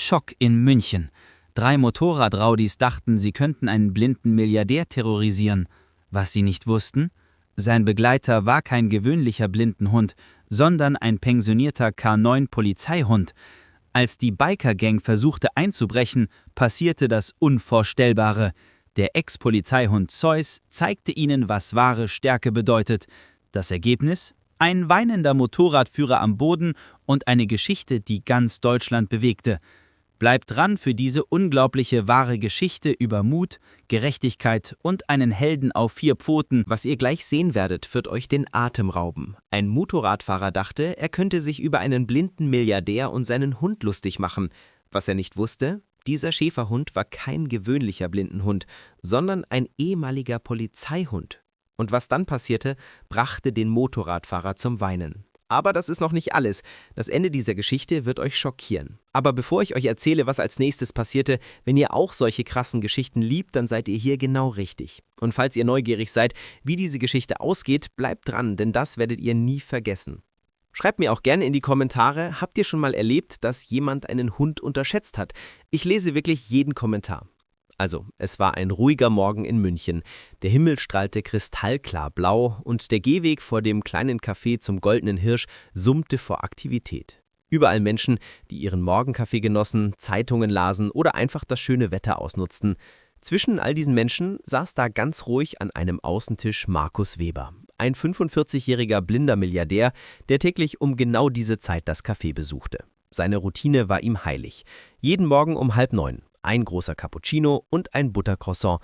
Schock in München. 3 Motorradraudis dachten, sie könnten einen blinden Milliardär terrorisieren. Was sie nicht wussten? Sein Begleiter war kein gewöhnlicher Blindenhund, sondern ein pensionierter K9-Polizeihund. Als die Biker-Gang versuchte einzubrechen, passierte das Unvorstellbare. Der Ex-Polizeihund Zeus zeigte ihnen, was wahre Stärke bedeutet. Das Ergebnis? Ein weinender Motorradführer am Boden und eine Geschichte, die ganz Deutschland bewegte. Bleibt dran für diese unglaubliche wahre Geschichte über Mut, Gerechtigkeit und einen Helden auf 4 Pfoten. Was ihr gleich sehen werdet, wird euch den Atem rauben. Ein Motorradfahrer dachte, er könnte sich über einen blinden Milliardär und seinen Hund lustig machen. Was er nicht wusste, dieser Schäferhund war kein gewöhnlicher Blindenhund, sondern ein ehemaliger Polizeihund. Und was dann passierte, brachte den Motorradfahrer zum Weinen. Aber das ist noch nicht alles. Das Ende dieser Geschichte wird euch schockieren. Aber bevor ich euch erzähle, was als nächstes passierte, wenn ihr auch solche krassen Geschichten liebt, dann seid ihr hier genau richtig. Und falls ihr neugierig seid, wie diese Geschichte ausgeht, bleibt dran, denn das werdet ihr nie vergessen. Schreibt mir auch gerne in die Kommentare, habt ihr schon mal erlebt, dass jemand einen Hund unterschätzt hat? Ich lese wirklich jeden Kommentar. Also, es war ein ruhiger Morgen in München. Der Himmel strahlte kristallklar blau und der Gehweg vor dem kleinen Café zum Goldenen Hirsch summte vor Aktivität. Überall Menschen, die ihren Morgenkaffee genossen, Zeitungen lasen oder einfach das schöne Wetter ausnutzten. Zwischen all diesen Menschen saß da ganz ruhig an einem Außentisch Markus Weber, ein 45-jähriger blinder Milliardär, der täglich um genau diese Zeit das Café besuchte. Seine Routine war ihm heilig. Jeden Morgen um 8:30. Ein großer Cappuccino und ein Buttercroissant.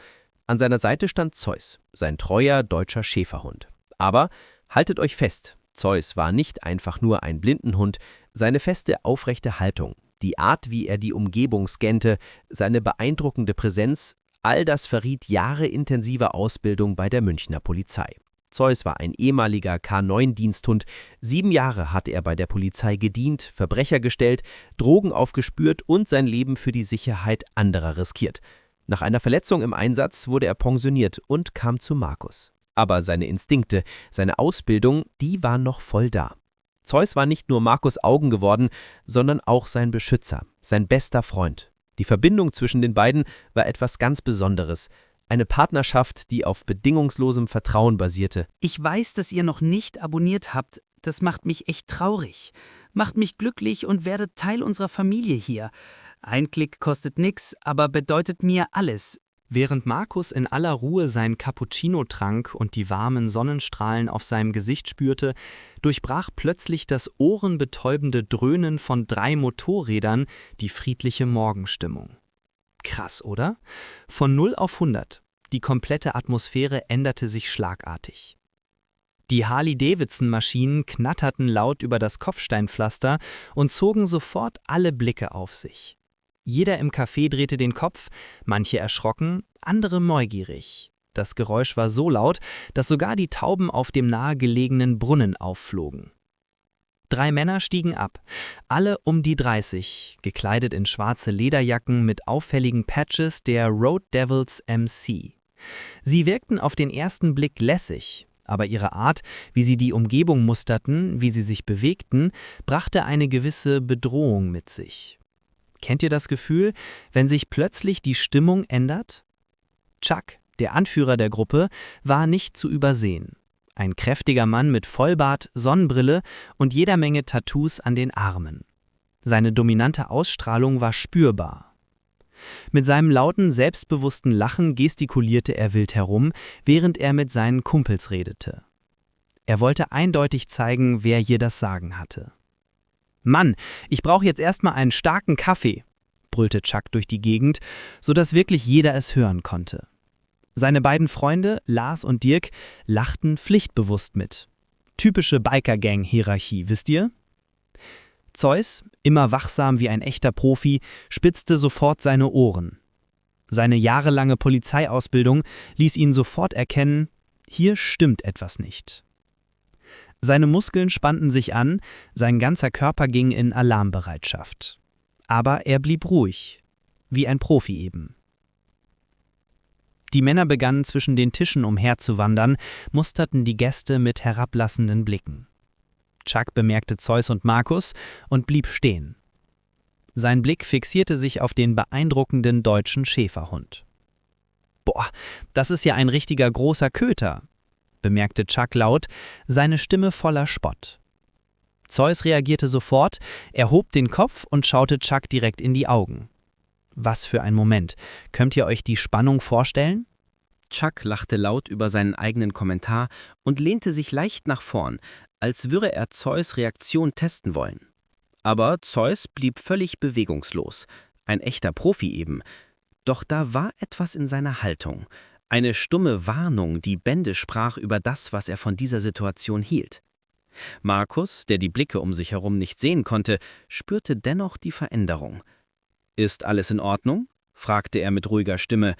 An seiner Seite stand Zeus, sein treuer deutscher Schäferhund. Aber haltet euch fest, Zeus war nicht einfach nur ein Blindenhund, seine feste, aufrechte Haltung, die Art, wie er die Umgebung scannte, seine beeindruckende Präsenz, all das verriet Jahre intensiver Ausbildung bei der Münchner Polizei. Zeus war ein ehemaliger K9-Diensthund. 7 Jahre hatte er bei der Polizei gedient, Verbrecher gestellt, Drogen aufgespürt und sein Leben für die Sicherheit anderer riskiert. Nach einer Verletzung im Einsatz wurde er pensioniert und kam zu Markus. Aber seine Instinkte, seine Ausbildung, die waren noch voll da. Zeus war nicht nur Markus' Augen geworden, sondern auch sein Beschützer, sein bester Freund. Die Verbindung zwischen den beiden war etwas ganz Besonderes. Eine Partnerschaft, die auf bedingungslosem Vertrauen basierte. Ich weiß, dass ihr noch nicht abonniert habt. Das macht mich echt traurig. Macht mich glücklich und werdet Teil unserer Familie hier. Ein Klick kostet nix, aber bedeutet mir alles. Während Markus in aller Ruhe sein Cappuccino trank und die warmen Sonnenstrahlen auf seinem Gesicht spürte, durchbrach plötzlich das ohrenbetäubende Dröhnen von 3 Motorrädern die friedliche Morgenstimmung. Krass, oder? Von 0 auf 100. Die komplette Atmosphäre änderte sich schlagartig. Die Harley-Davidson-Maschinen knatterten laut über das Kopfsteinpflaster und zogen sofort alle Blicke auf sich. Jeder im Café drehte den Kopf, manche erschrocken, andere neugierig. Das Geräusch war so laut, dass sogar die Tauben auf dem nahegelegenen Brunnen aufflogen. 3 Männer stiegen ab, alle um die 30, gekleidet in schwarze Lederjacken mit auffälligen Patches der Road Devils MC. Sie wirkten auf den ersten Blick lässig, aber ihre Art, wie sie die Umgebung musterten, wie sie sich bewegten, brachte eine gewisse Bedrohung mit sich. Kennt ihr das Gefühl, wenn sich plötzlich die Stimmung ändert? Chuck, der Anführer der Gruppe, war nicht zu übersehen. Ein kräftiger Mann mit Vollbart, Sonnenbrille und jeder Menge Tattoos an den Armen. Seine dominante Ausstrahlung war spürbar. Mit seinem lauten, selbstbewussten Lachen gestikulierte er wild herum, während er mit seinen Kumpels redete. Er wollte eindeutig zeigen, wer hier das Sagen hatte. »Mann, ich brauche jetzt erstmal einen starken Kaffee«, brüllte Chuck durch die Gegend, sodass wirklich jeder es hören konnte. Seine beiden Freunde, Lars und Dirk, lachten pflichtbewusst mit. Typische Biker-Gang-Hierarchie, wisst ihr? Zeus, immer wachsam wie ein echter Profi, spitzte sofort seine Ohren. Seine jahrelange Polizeiausbildung ließ ihn sofort erkennen, hier stimmt etwas nicht. Seine Muskeln spannten sich an, sein ganzer Körper ging in Alarmbereitschaft. Aber er blieb ruhig, wie ein Profi eben. Die Männer begannen zwischen den Tischen umherzuwandern, musterten die Gäste mit herablassenden Blicken. Chuck bemerkte Zeus und Markus und blieb stehen. Sein Blick fixierte sich auf den beeindruckenden deutschen Schäferhund. »Boah, das ist ja ein richtiger großer Köter«, bemerkte Chuck laut, seine Stimme voller Spott. Zeus reagierte sofort, er hob den Kopf und schaute Chuck direkt in die Augen. Was für ein Moment. Könnt ihr euch die Spannung vorstellen? Chuck lachte laut über seinen eigenen Kommentar und lehnte sich leicht nach vorn, als würde er Zeus' Reaktion testen wollen. Aber Zeus blieb völlig bewegungslos, ein echter Profi eben. Doch da war etwas in seiner Haltung, eine stumme Warnung, die Bände sprach über das, was er von dieser Situation hielt. Markus, der die Blicke um sich herum nicht sehen konnte, spürte dennoch die Veränderung. »Ist alles in Ordnung?« fragte er mit ruhiger Stimme,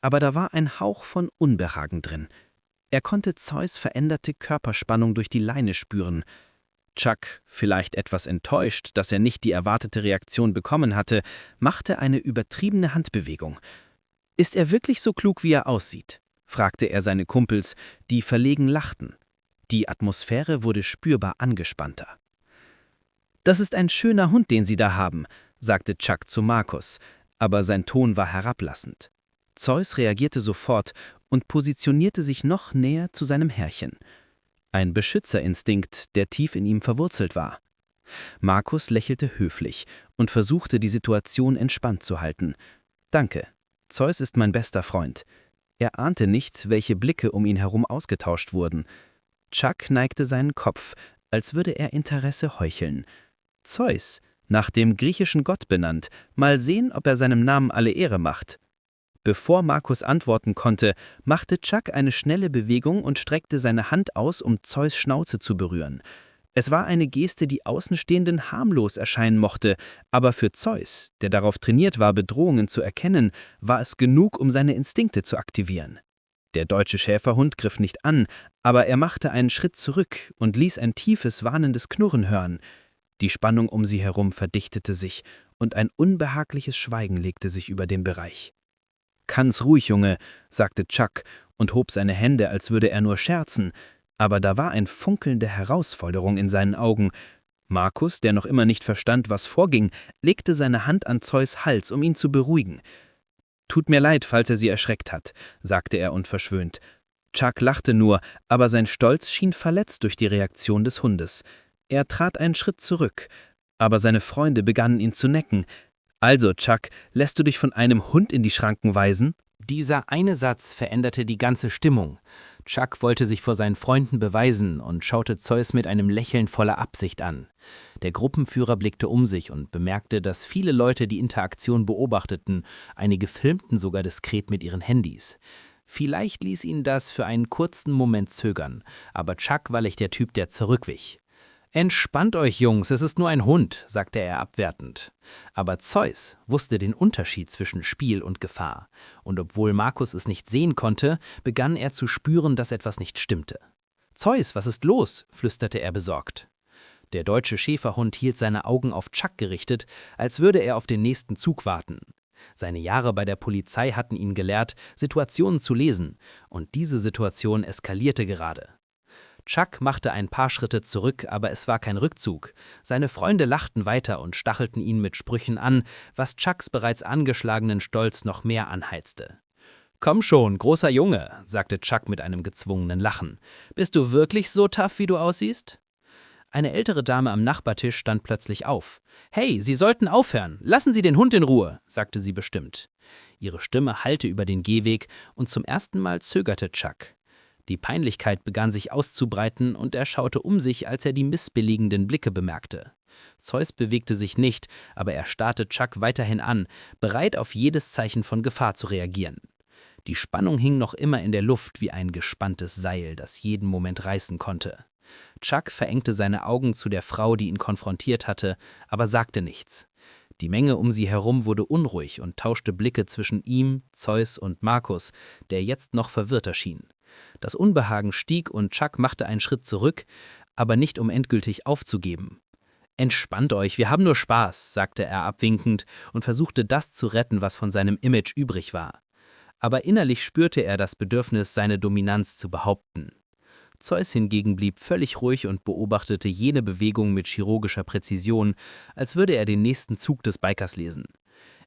aber da war ein Hauch von Unbehagen drin. Er konnte Zeus' veränderte Körperspannung durch die Leine spüren. Chuck, vielleicht etwas enttäuscht, dass er nicht die erwartete Reaktion bekommen hatte, machte eine übertriebene Handbewegung. »Ist er wirklich so klug, wie er aussieht?« fragte er seine Kumpels, die verlegen lachten. Die Atmosphäre wurde spürbar angespannter. »Das ist ein schöner Hund, den Sie da haben«, sagte Chuck zu Markus, aber sein Ton war herablassend. Zeus reagierte sofort und positionierte sich noch näher zu seinem Herrchen. Ein Beschützerinstinkt, der tief in ihm verwurzelt war. Markus lächelte höflich und versuchte, die Situation entspannt zu halten. »Danke, Zeus ist mein bester Freund.« Er ahnte nicht, welche Blicke um ihn herum ausgetauscht wurden. Chuck neigte seinen Kopf, als würde er Interesse heucheln. Zeus, nach dem griechischen Gott benannt, mal sehen, ob er seinem Namen alle Ehre macht. Bevor Markus antworten konnte, machte Chuck eine schnelle Bewegung und streckte seine Hand aus, um Zeus' Schnauze zu berühren. Es war eine Geste, die Außenstehenden harmlos erscheinen mochte, aber für Zeus, der darauf trainiert war, Bedrohungen zu erkennen, war es genug, um seine Instinkte zu aktivieren. Der deutsche Schäferhund griff nicht an, aber er machte einen Schritt zurück und ließ ein tiefes, warnendes Knurren hören. Die Spannung um sie herum verdichtete sich und ein unbehagliches Schweigen legte sich über den Bereich. »Ganz ruhig, Junge«, sagte Chuck und hob seine Hände, als würde er nur scherzen, aber da war ein Funkeln der Herausforderung in seinen Augen. Markus, der noch immer nicht verstand, was vorging, legte seine Hand an Zeus' Hals, um ihn zu beruhigen. »Tut mir leid, falls er Sie erschreckt hat«, sagte er unverschwönt. Chuck lachte nur, aber sein Stolz schien verletzt durch die Reaktion des Hundes. Er trat einen Schritt zurück, aber seine Freunde begannen ihn zu necken. »Also, Chuck, lässt du dich von einem Hund in die Schranken weisen?« Dieser eine Satz veränderte die ganze Stimmung. Chuck wollte sich vor seinen Freunden beweisen und schaute Zeus mit einem Lächeln voller Absicht an. Der Gruppenführer blickte um sich und bemerkte, dass viele Leute die Interaktion beobachteten, einige filmten sogar diskret mit ihren Handys. Vielleicht ließ ihn das für einen kurzen Moment zögern, aber Chuck war nicht der Typ, der zurückwich. »Entspannt euch, Jungs, es ist nur ein Hund«, sagte er abwertend. Aber Zeus wusste den Unterschied zwischen Spiel und Gefahr. Und obwohl Markus es nicht sehen konnte, begann er zu spüren, dass etwas nicht stimmte. »Zeus, was ist los?«, flüsterte er besorgt. Der deutsche Schäferhund hielt seine Augen auf Chuck gerichtet, als würde er auf den nächsten Zug warten. Seine Jahre bei der Polizei hatten ihn gelehrt, Situationen zu lesen. Und diese Situation eskalierte gerade. Chuck machte ein paar Schritte zurück, aber es war kein Rückzug. Seine Freunde lachten weiter und stachelten ihn mit Sprüchen an, was Chucks bereits angeschlagenen Stolz noch mehr anheizte. »Komm schon, großer Junge«, sagte Chuck mit einem gezwungenen Lachen. »Bist du wirklich so tough, wie du aussiehst?« Eine ältere Dame am Nachbartisch stand plötzlich auf. »Hey, Sie sollten aufhören. Lassen Sie den Hund in Ruhe«, sagte sie bestimmt. Ihre Stimme hallte über den Gehweg und zum ersten Mal zögerte Chuck. Die Peinlichkeit begann sich auszubreiten und er schaute um sich, als er die missbilligenden Blicke bemerkte. Zeus bewegte sich nicht, aber er starrte Chuck weiterhin an, bereit auf jedes Zeichen von Gefahr zu reagieren. Die Spannung hing noch immer in der Luft wie ein gespanntes Seil, das jeden Moment reißen konnte. Chuck verengte seine Augen zu der Frau, die ihn konfrontiert hatte, aber sagte nichts. Die Menge um sie herum wurde unruhig und tauschte Blicke zwischen ihm, Zeus und Markus, der jetzt noch verwirrter schien. Das Unbehagen stieg und Chuck machte einen Schritt zurück, aber nicht um endgültig aufzugeben. »Entspannt euch, wir haben nur Spaß«, sagte er abwinkend und versuchte das zu retten, was von seinem Image übrig war. Aber innerlich spürte er das Bedürfnis, seine Dominanz zu behaupten. Zeus hingegen blieb völlig ruhig und beobachtete jene Bewegung mit chirurgischer Präzision, als würde er den nächsten Zug des Bikers lesen.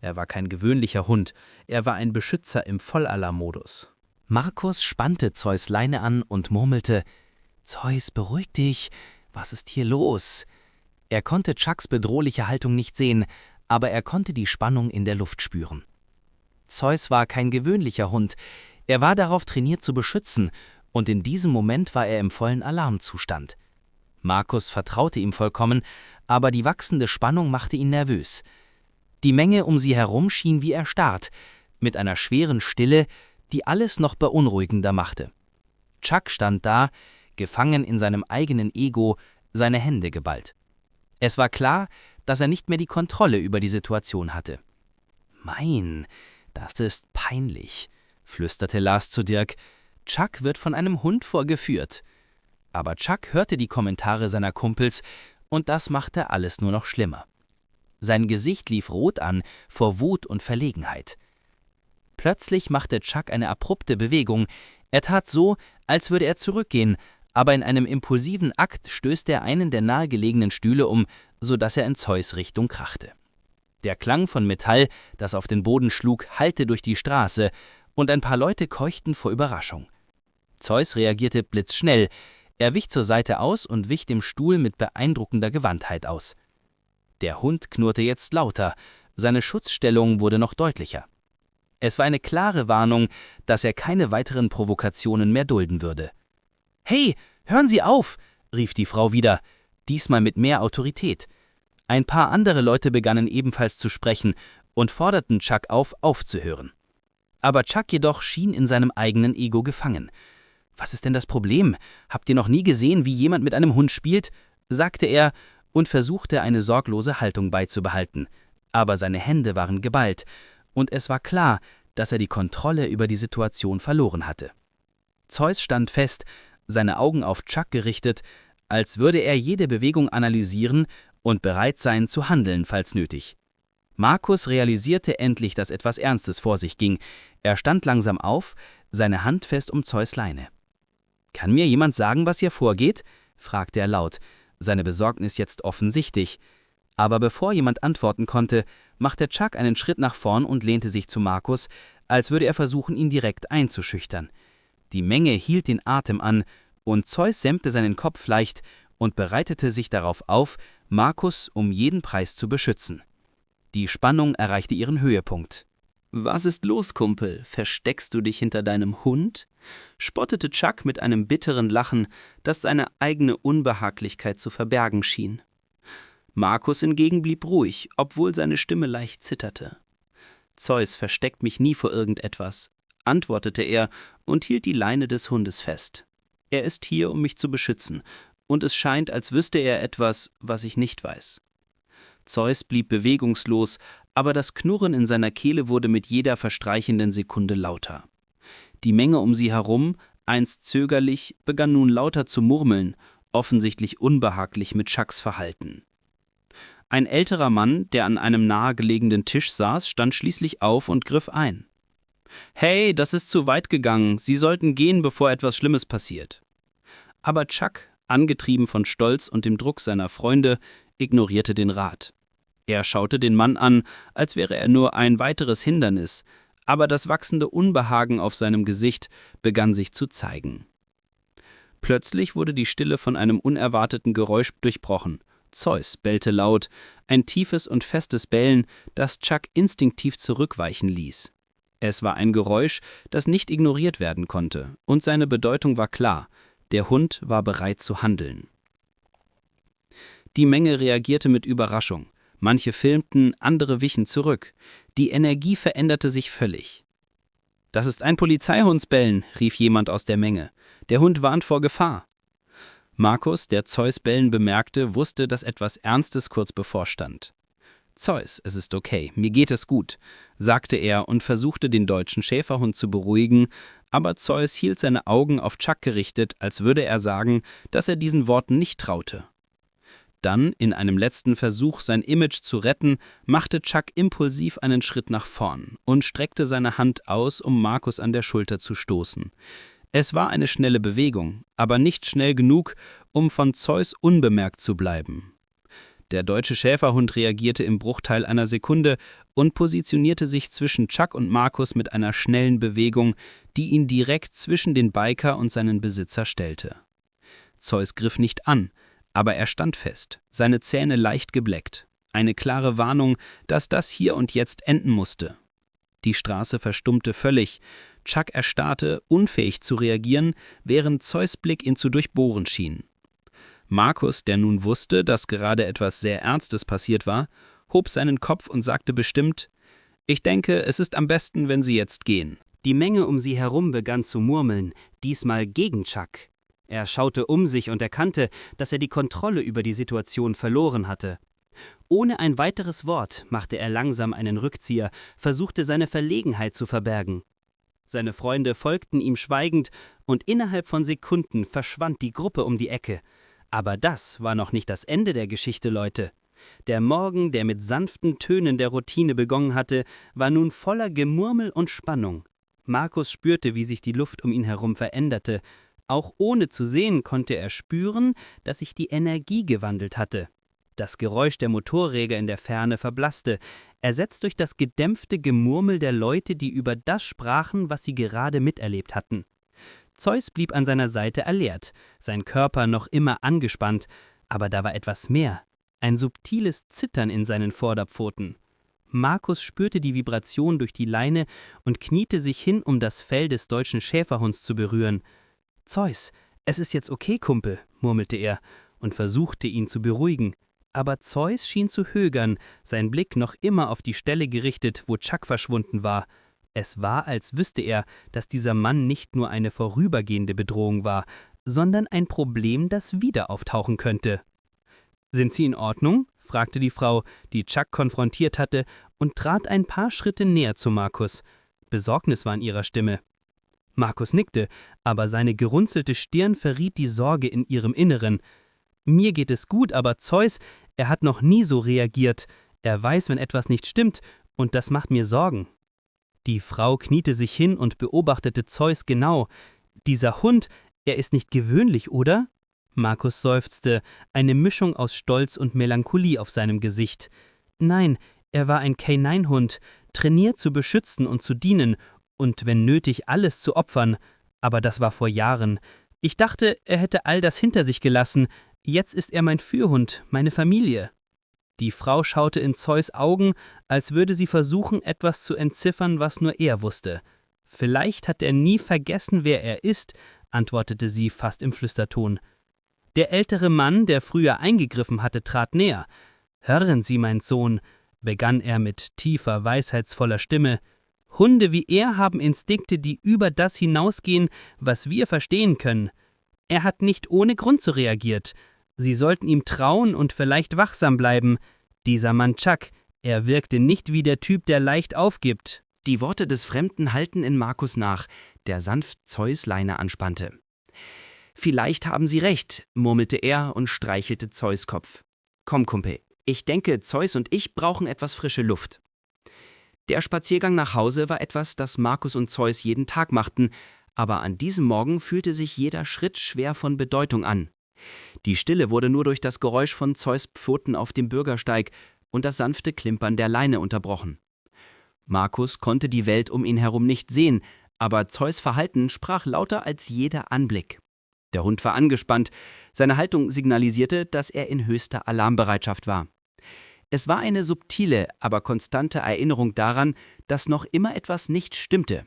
Er war kein gewöhnlicher Hund, er war ein Beschützer im Vollalarm-Modus. Markus spannte Zeus Leine an und murmelte: »Zeus, beruhig dich, was ist hier los?« Er konnte Chucks bedrohliche Haltung nicht sehen, aber er konnte die Spannung in der Luft spüren. Zeus war kein gewöhnlicher Hund, er war darauf trainiert zu beschützen, und in diesem Moment war er im vollen Alarmzustand. Markus vertraute ihm vollkommen, aber die wachsende Spannung machte ihn nervös. Die Menge um sie herum schien wie erstarrt, mit einer schweren Stille, die alles noch beunruhigender machte. Chuck stand da, gefangen in seinem eigenen Ego, seine Hände geballt. Es war klar, dass er nicht mehr die Kontrolle über die Situation hatte. »Mein, das ist peinlich«, flüsterte Lars zu Dirk. »Chuck wird von einem Hund vorgeführt.« Aber Chuck hörte die Kommentare seiner Kumpels, und das machte alles nur noch schlimmer. Sein Gesicht lief rot an vor Wut und Verlegenheit. Plötzlich machte Chuck eine abrupte Bewegung. Er tat so, als würde er zurückgehen, aber in einem impulsiven Akt stößte er einen der nahegelegenen Stühle um, sodass er in Zeus Richtung krachte. Der Klang von Metall, das auf den Boden schlug, hallte durch die Straße, und ein paar Leute keuchten vor Überraschung. Zeus reagierte blitzschnell. Er wich zur Seite aus und wich dem Stuhl mit beeindruckender Gewandtheit aus. Der Hund knurrte jetzt lauter, seine Schutzstellung wurde noch deutlicher. Es war eine klare Warnung, dass er keine weiteren Provokationen mehr dulden würde. »Hey, hören Sie auf«, rief die Frau wieder, diesmal mit mehr Autorität. Ein paar andere Leute begannen ebenfalls zu sprechen und forderten Chuck auf, aufzuhören. Aber Chuck jedoch schien in seinem eigenen Ego gefangen. »Was ist denn das Problem? Habt ihr noch nie gesehen, wie jemand mit einem Hund spielt?« sagte er und versuchte, eine sorglose Haltung beizubehalten. Aber seine Hände waren geballt, und es war klar, dass er die Kontrolle über die Situation verloren hatte. Zeus stand fest, seine Augen auf Chuck gerichtet, als würde er jede Bewegung analysieren und bereit sein zu handeln, falls nötig. Markus realisierte endlich, dass etwas Ernstes vor sich ging. Er stand langsam auf, seine Hand fest um Zeus Leine. »Kann mir jemand sagen, was hier vorgeht?« fragte er laut, seine Besorgnis jetzt offensichtlich. Aber bevor jemand antworten konnte, machte Chuck einen Schritt nach vorn und lehnte sich zu Markus, als würde er versuchen, ihn direkt einzuschüchtern. Die Menge hielt den Atem an, und Zeus semmte seinen Kopf leicht und bereitete sich darauf auf, Markus um jeden Preis zu beschützen. Die Spannung erreichte ihren Höhepunkt. »Was ist los, Kumpel? Versteckst du dich hinter deinem Hund?« spottete Chuck mit einem bitteren Lachen, das seine eigene Unbehaglichkeit zu verbergen schien. Markus hingegen blieb ruhig, obwohl seine Stimme leicht zitterte. »Zeus versteckt mich nie vor irgendetwas«, antwortete er und hielt die Leine des Hundes fest. »Er ist hier, um mich zu beschützen, und es scheint, als wüsste er etwas, was ich nicht weiß.« Zeus blieb bewegungslos, aber das Knurren in seiner Kehle wurde mit jeder verstreichenden Sekunde lauter. Die Menge um sie herum, einst zögerlich, begann nun lauter zu murmeln, offensichtlich unbehaglich mit Chucks Verhalten. Ein älterer Mann, der an einem nahegelegenen Tisch saß, stand schließlich auf und griff ein. »Hey, das ist zu weit gegangen, Sie sollten gehen, bevor etwas Schlimmes passiert.« Aber Chuck, angetrieben von Stolz und dem Druck seiner Freunde, ignorierte den Rat. Er schaute den Mann an, als wäre er nur ein weiteres Hindernis, aber das wachsende Unbehagen auf seinem Gesicht begann sich zu zeigen. Plötzlich wurde die Stille von einem unerwarteten Geräusch durchbrochen. Zeus bellte laut, ein tiefes und festes Bellen, das Chuck instinktiv zurückweichen ließ. Es war ein Geräusch, das nicht ignoriert werden konnte, und seine Bedeutung war klar: Der Hund war bereit zu handeln. Die Menge reagierte mit Überraschung. Manche filmten, andere wichen zurück. Die Energie veränderte sich völlig. »Das ist ein Polizeihundsbellen«, rief jemand aus der Menge. »Der Hund warnt vor Gefahr.« Markus, der Zeus Bellen bemerkte, wusste, dass etwas Ernstes kurz bevorstand. »Zeus, es ist okay, mir geht es gut«, sagte er und versuchte, den deutschen Schäferhund zu beruhigen, aber Zeus hielt seine Augen auf Chuck gerichtet, als würde er sagen, dass er diesen Worten nicht traute. Dann, in einem letzten Versuch, sein Image zu retten, machte Chuck impulsiv einen Schritt nach vorn und streckte seine Hand aus, um Markus an der Schulter zu stoßen. Es war eine schnelle Bewegung, aber nicht schnell genug, um von Zeus unbemerkt zu bleiben. Der deutsche Schäferhund reagierte im Bruchteil einer Sekunde und positionierte sich zwischen Chuck und Markus mit einer schnellen Bewegung, die ihn direkt zwischen den Biker und seinen Besitzer stellte. Zeus griff nicht an, aber er stand fest, seine Zähne leicht gebleckt. Eine klare Warnung, dass das hier und jetzt enden musste. Die Straße verstummte völlig. Chuck erstarrte, unfähig zu reagieren, während Zeus Blick ihn zu durchbohren schien. Markus, der nun wusste, dass gerade etwas sehr Ernstes passiert war, hob seinen Kopf und sagte bestimmt: »Ich denke, es ist am besten, wenn Sie jetzt gehen.« Die Menge um sie herum begann zu murmeln, diesmal gegen Chuck. Er schaute um sich und erkannte, dass er die Kontrolle über die Situation verloren hatte. Ohne ein weiteres Wort machte er langsam einen Rückzieher, versuchte seine Verlegenheit zu verbergen. Seine Freunde folgten ihm schweigend und innerhalb von Sekunden verschwand die Gruppe um die Ecke. Aber das war noch nicht das Ende der Geschichte, Leute. Der Morgen, der mit sanften Tönen der Routine begonnen hatte, war nun voller Gemurmel und Spannung. Markus spürte, wie sich die Luft um ihn herum veränderte. Auch ohne zu sehen konnte er spüren, dass sich die Energie gewandelt hatte. Das Geräusch der Motorräder in der Ferne verblasste, ersetzt durch das gedämpfte Gemurmel der Leute, die über das sprachen, was sie gerade miterlebt hatten. Zeus blieb an seiner Seite alert, sein Körper noch immer angespannt, aber da war etwas mehr, ein subtiles Zittern in seinen Vorderpfoten. Markus spürte die Vibration durch die Leine und kniete sich hin, um das Fell des deutschen Schäferhunds zu berühren. »Zeus, es ist jetzt okay, Kumpel«, murmelte er und versuchte, ihn zu beruhigen. Aber Zeus schien zu högern, sein Blick noch immer auf die Stelle gerichtet, wo Chuck verschwunden war. Es war, als wüsste er, dass dieser Mann nicht nur eine vorübergehende Bedrohung war, sondern ein Problem, das wieder auftauchen könnte. »Sind Sie in Ordnung?« fragte die Frau, die Chuck konfrontiert hatte, und trat ein paar Schritte näher zu Markus. Besorgnis war in ihrer Stimme. Markus nickte, aber seine gerunzelte Stirn verriet die Sorge in ihrem Inneren. »Mir geht es gut, aber Zeus, er hat noch nie so reagiert. Er weiß, wenn etwas nicht stimmt, und das macht mir Sorgen.« Die Frau kniete sich hin und beobachtete Zeus genau. »Dieser Hund, er ist nicht gewöhnlich, oder?« Markus seufzte, eine Mischung aus Stolz und Melancholie auf seinem Gesicht. »Nein, er war ein K9-Hund, trainiert zu beschützen und zu dienen und wenn nötig alles zu opfern. Aber das war vor Jahren. Ich dachte, er hätte all das hinter sich gelassen. Jetzt ist er mein Fürhund, meine Familie.« Die Frau schaute in Zeus Augen, als würde sie versuchen, etwas zu entziffern, was nur er wusste. »Vielleicht hat er nie vergessen, wer er ist«, antwortete sie fast im Flüsterton. Der ältere Mann, der früher eingegriffen hatte, trat näher. »Hören Sie, mein Sohn«, begann er mit tiefer, weisheitsvoller Stimme, »Hunde wie er haben Instinkte, die über das hinausgehen, was wir verstehen können. Er hat nicht ohne Grund so reagiert. Sie sollten ihm trauen und vielleicht wachsam bleiben. Dieser Mann Chuck, er wirkte nicht wie der Typ, der leicht aufgibt.« Die Worte des Fremden hallten in Markus nach, der sanft Zeus Leine anspannte. »Vielleicht haben Sie recht«, murmelte er und streichelte Zeus Kopf. »Komm, Kumpel, ich denke, Zeus und ich brauchen etwas frische Luft.« Der Spaziergang nach Hause war etwas, das Markus und Zeus jeden Tag machten, aber an diesem Morgen fühlte sich jeder Schritt schwer von Bedeutung an. Die Stille wurde nur durch das Geräusch von Zeus Pfoten auf dem Bürgersteig und das sanfte Klimpern der Leine unterbrochen. Markus konnte die Welt um ihn herum nicht sehen, aber Zeus Verhalten sprach lauter als jeder Anblick. Der Hund war angespannt, seine Haltung signalisierte, dass er in höchster Alarmbereitschaft war. Es war eine subtile, aber konstante Erinnerung daran, dass noch immer etwas nicht stimmte.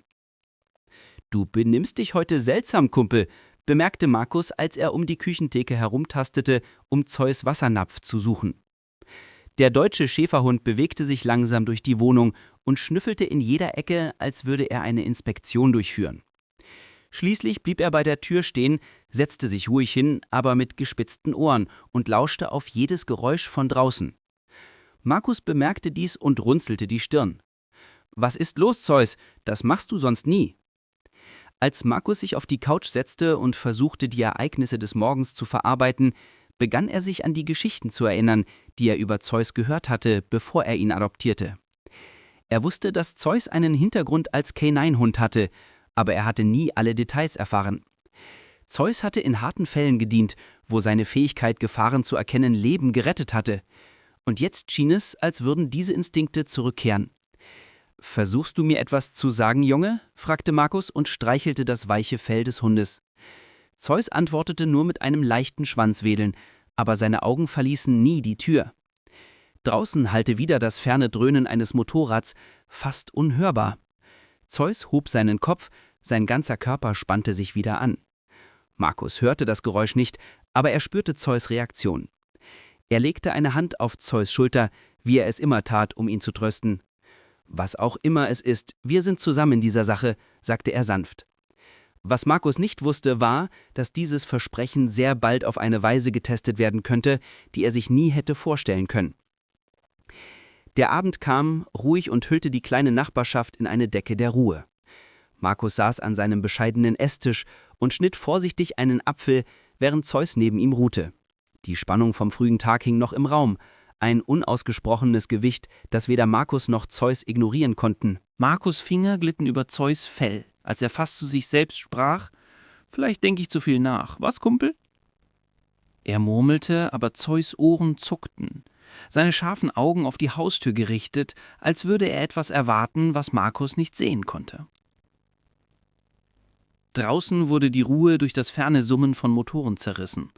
»Du benimmst dich heute seltsam, Kumpel«, bemerkte Markus, als er um die Küchentheke herumtastete, um Zeus Wassernapf zu suchen. Der deutsche Schäferhund bewegte sich langsam durch die Wohnung und schnüffelte in jeder Ecke, als würde er eine Inspektion durchführen. Schließlich blieb er bei der Tür stehen, setzte sich ruhig hin, aber mit gespitzten Ohren und lauschte auf jedes Geräusch von draußen. Markus bemerkte dies und runzelte die Stirn. »Was ist los, Zeus? Das machst du sonst nie.« Als Markus sich auf die Couch setzte und versuchte, die Ereignisse des Morgens zu verarbeiten, begann er sich an die Geschichten zu erinnern, die er über Zeus gehört hatte, bevor er ihn adoptierte. Er wusste, dass Zeus einen Hintergrund als K9-Hund hatte, aber er hatte nie alle Details erfahren. Zeus hatte in harten Fällen gedient, wo seine Fähigkeit, Gefahren zu erkennen, Leben gerettet hatte. Und jetzt schien es, als würden diese Instinkte zurückkehren. »Versuchst du mir etwas zu sagen, Junge?« fragte Markus und streichelte das weiche Fell des Hundes. Zeus antwortete nur mit einem leichten Schwanzwedeln, aber seine Augen verließen nie die Tür. Draußen hallte wieder das ferne Dröhnen eines Motorrads, fast unhörbar. Zeus hob seinen Kopf, sein ganzer Körper spannte sich wieder an. Markus hörte das Geräusch nicht, aber er spürte Zeus Reaktion. Er legte eine Hand auf Zeus Schulter, wie er es immer tat, um ihn zu trösten. »Was auch immer es ist, wir sind zusammen in dieser Sache«, sagte er sanft. Was Markus nicht wusste, war, dass dieses Versprechen sehr bald auf eine Weise getestet werden könnte, die er sich nie hätte vorstellen können. Der Abend kam, ruhig, und hüllte die kleine Nachbarschaft in eine Decke der Ruhe. Markus saß an seinem bescheidenen Esstisch und schnitt vorsichtig einen Apfel, während Zeus neben ihm ruhte. Die Spannung vom frühen Tag hing noch im Raum, ein unausgesprochenes Gewicht, das weder Markus noch Zeus ignorieren konnten. Markus' Finger glitten über Zeus' Fell, als er fast zu sich selbst sprach: »Vielleicht denke ich zu viel nach. Was, Kumpel?« Er murmelte, aber Zeus' Ohren zuckten, seine scharfen Augen auf die Haustür gerichtet, als würde er etwas erwarten, was Markus nicht sehen konnte. Draußen wurde die Ruhe durch das ferne Summen von Motoren zerrissen.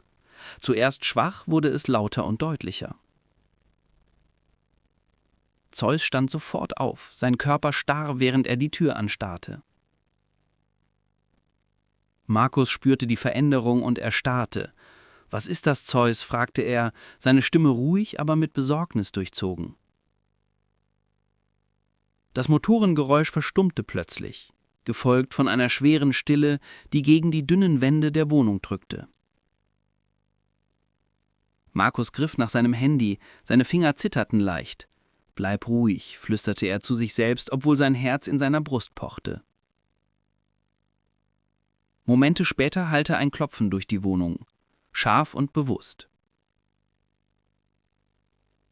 Zuerst schwach, wurde es lauter und deutlicher. Zeus stand sofort auf, sein Körper starr, während er die Tür anstarrte. Markus spürte die Veränderung und erstarrte. »Was ist das, Zeus?« fragte er, seine Stimme ruhig, aber mit Besorgnis durchzogen. Das Motorengeräusch verstummte plötzlich, gefolgt von einer schweren Stille, die gegen die dünnen Wände der Wohnung drückte. Markus griff nach seinem Handy, seine Finger zitterten leicht. »Bleib ruhig«, flüsterte er zu sich selbst, obwohl sein Herz in seiner Brust pochte. Momente später hallte ein Klopfen durch die Wohnung, scharf und bewusst.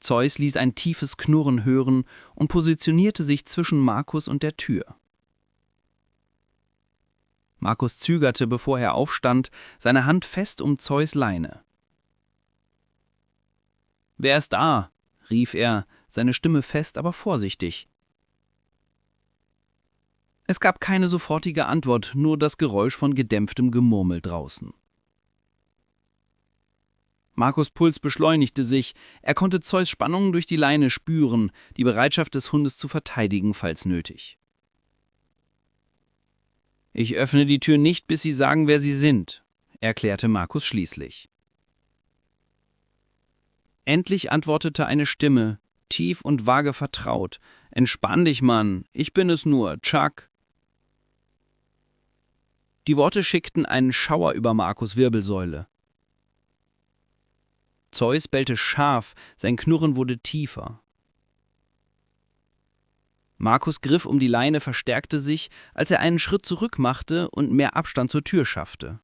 Zeus ließ ein tiefes Knurren hören und positionierte sich zwischen Markus und der Tür. Markus zögerte, bevor er aufstand, seine Hand fest um Zeus Leine. »Wer ist da?« rief er, seine Stimme fest, aber vorsichtig. Es gab keine sofortige Antwort, nur das Geräusch von gedämpftem Gemurmel draußen. Markus' Puls beschleunigte sich, er konnte Zeus Spannungen durch die Leine spüren, die Bereitschaft des Hundes zu verteidigen, falls nötig. »Ich öffne die Tür nicht, bis Sie sagen, wer Sie sind«, erklärte Markus schließlich. Endlich antwortete eine Stimme, tief und vage vertraut. »Entspann dich, Mann, ich bin es nur, Chuck.« Die Worte schickten einen Schauer über Markus' Wirbelsäule. Zeus bellte scharf, sein Knurren wurde tiefer. Markus' Griff um die Leine verstärkte sich, als er einen Schritt zurück machte und mehr Abstand zur Tür schaffte.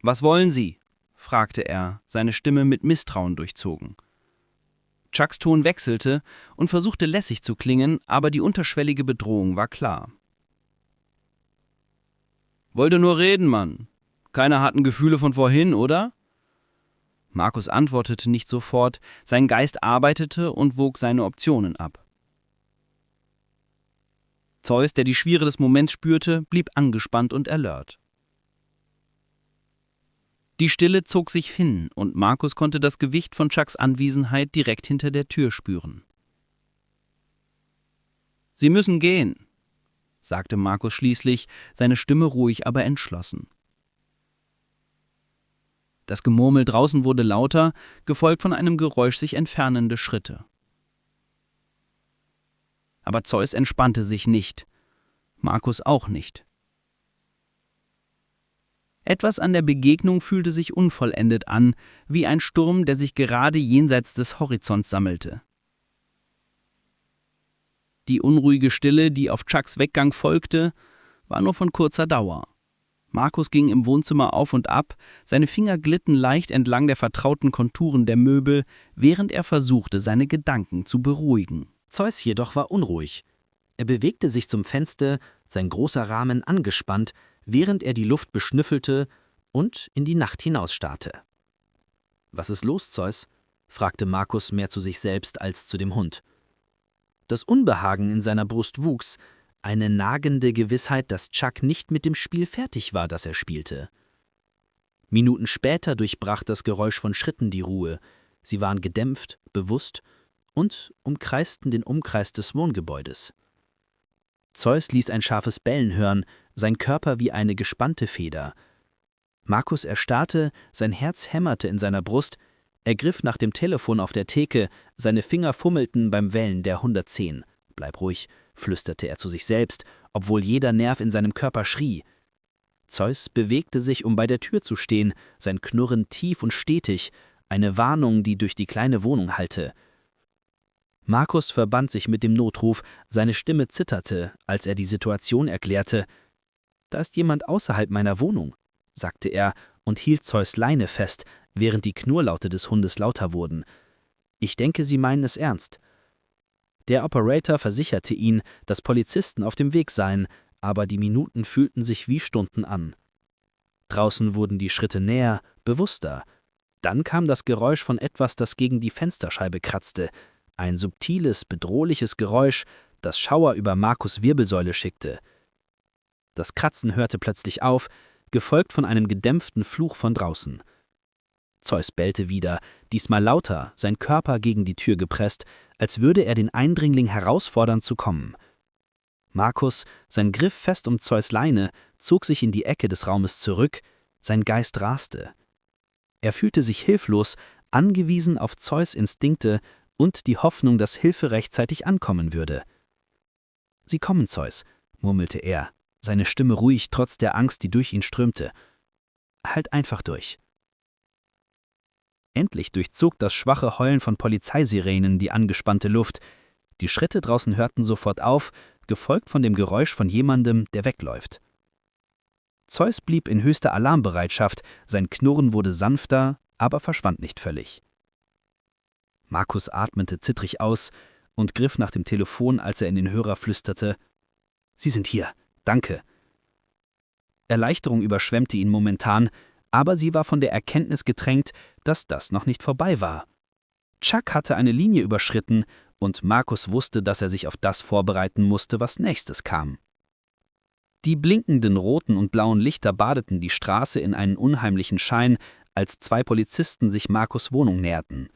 »Was wollen Sie?« fragte er, seine Stimme mit Misstrauen durchzogen. Chucks Ton wechselte und versuchte lässig zu klingen, aber die unterschwellige Bedrohung war klar. »Wollte nur reden, Mann. Keine harten Gefühle von vorhin, oder?« Markus antwortete nicht sofort, sein Geist arbeitete und wog seine Optionen ab. Zeus, der die Schwere des Moments spürte, blieb angespannt und alert. Die Stille zog sich hin und Markus konnte das Gewicht von Chucks Anwesenheit direkt hinter der Tür spüren. »Sie müssen gehen«, sagte Markus schließlich, seine Stimme ruhig, aber entschlossen. Das Gemurmel draußen wurde lauter, gefolgt von einem Geräusch sich entfernende Schritte. Aber Zeus entspannte sich nicht, Markus auch nicht. Etwas an der Begegnung fühlte sich unvollendet an, wie ein Sturm, der sich gerade jenseits des Horizonts sammelte. Die unruhige Stille, die auf Chucks Weggang folgte, war nur von kurzer Dauer. Markus ging im Wohnzimmer auf und ab, seine Finger glitten leicht entlang der vertrauten Konturen der Möbel, während er versuchte, seine Gedanken zu beruhigen. Zeus jedoch war unruhig. Er bewegte sich zum Fenster, sein großer Rahmen angespannt, während er die Luft beschnüffelte und in die Nacht hinausstarrte. »Was ist los, Zeus?« fragte Markus mehr zu sich selbst als zu dem Hund. Das Unbehagen in seiner Brust wuchs, eine nagende Gewissheit, dass Chuck nicht mit dem Spiel fertig war, das er spielte. Minuten später durchbrach das Geräusch von Schritten die Ruhe. Sie waren gedämpft, bewusst und umkreisten den Umkreis des Wohngebäudes. Zeus ließ ein scharfes Bellen hören, sein Körper wie eine gespannte Feder. Markus erstarrte, sein Herz hämmerte in seiner Brust, er griff nach dem Telefon auf der Theke, seine Finger fummelten beim Wählen der 110. »Bleib ruhig«, flüsterte er zu sich selbst, obwohl jeder Nerv in seinem Körper schrie. Zeus bewegte sich, um bei der Tür zu stehen, sein Knurren tief und stetig, eine Warnung, die durch die kleine Wohnung hallte. Markus verband sich mit dem Notruf, seine Stimme zitterte, als er die Situation erklärte. »Da ist jemand außerhalb meiner Wohnung«, sagte er und hielt Zeus Leine fest, während die Knurrlaute des Hundes lauter wurden. »Ich denke, Sie meinen es ernst.« Der Operator versicherte ihn, dass Polizisten auf dem Weg seien, aber die Minuten fühlten sich wie Stunden an. Draußen wurden die Schritte näher, bewusster. Dann kam das Geräusch von etwas, das gegen die Fensterscheibe kratzte. Ein subtiles, bedrohliches Geräusch, das Schauer über Markus' Wirbelsäule schickte. Das Kratzen hörte plötzlich auf, gefolgt von einem gedämpften Fluch von draußen. Zeus bellte wieder, diesmal lauter, sein Körper gegen die Tür gepresst, als würde er den Eindringling herausfordern zu kommen. Markus, sein Griff fest um Zeus Leine, zog sich in die Ecke des Raumes zurück, sein Geist raste. Er fühlte sich hilflos, angewiesen auf Zeus' Instinkte und die Hoffnung, dass Hilfe rechtzeitig ankommen würde. »Sie kommen, Zeus«, murmelte er, seine Stimme ruhig trotz der Angst, die durch ihn strömte. »Halt einfach durch.« Endlich durchzog das schwache Heulen von Polizeisirenen die angespannte Luft. Die Schritte draußen hörten sofort auf, gefolgt von dem Geräusch von jemandem, der wegläuft. Zeus blieb in höchster Alarmbereitschaft, sein Knurren wurde sanfter, aber verschwand nicht völlig. Markus atmete zittrig aus und griff nach dem Telefon, als er in den Hörer flüsterte: »Sie sind hier, danke.« Erleichterung überschwemmte ihn momentan, aber sie war von der Erkenntnis getränkt, dass das noch nicht vorbei war. Chuck hatte eine Linie überschritten und Markus wusste, dass er sich auf das vorbereiten musste, was nächstes kam. Die blinkenden roten und blauen Lichter badeten die Straße in einen unheimlichen Schein, als zwei Polizisten sich Markus' Wohnung näherten.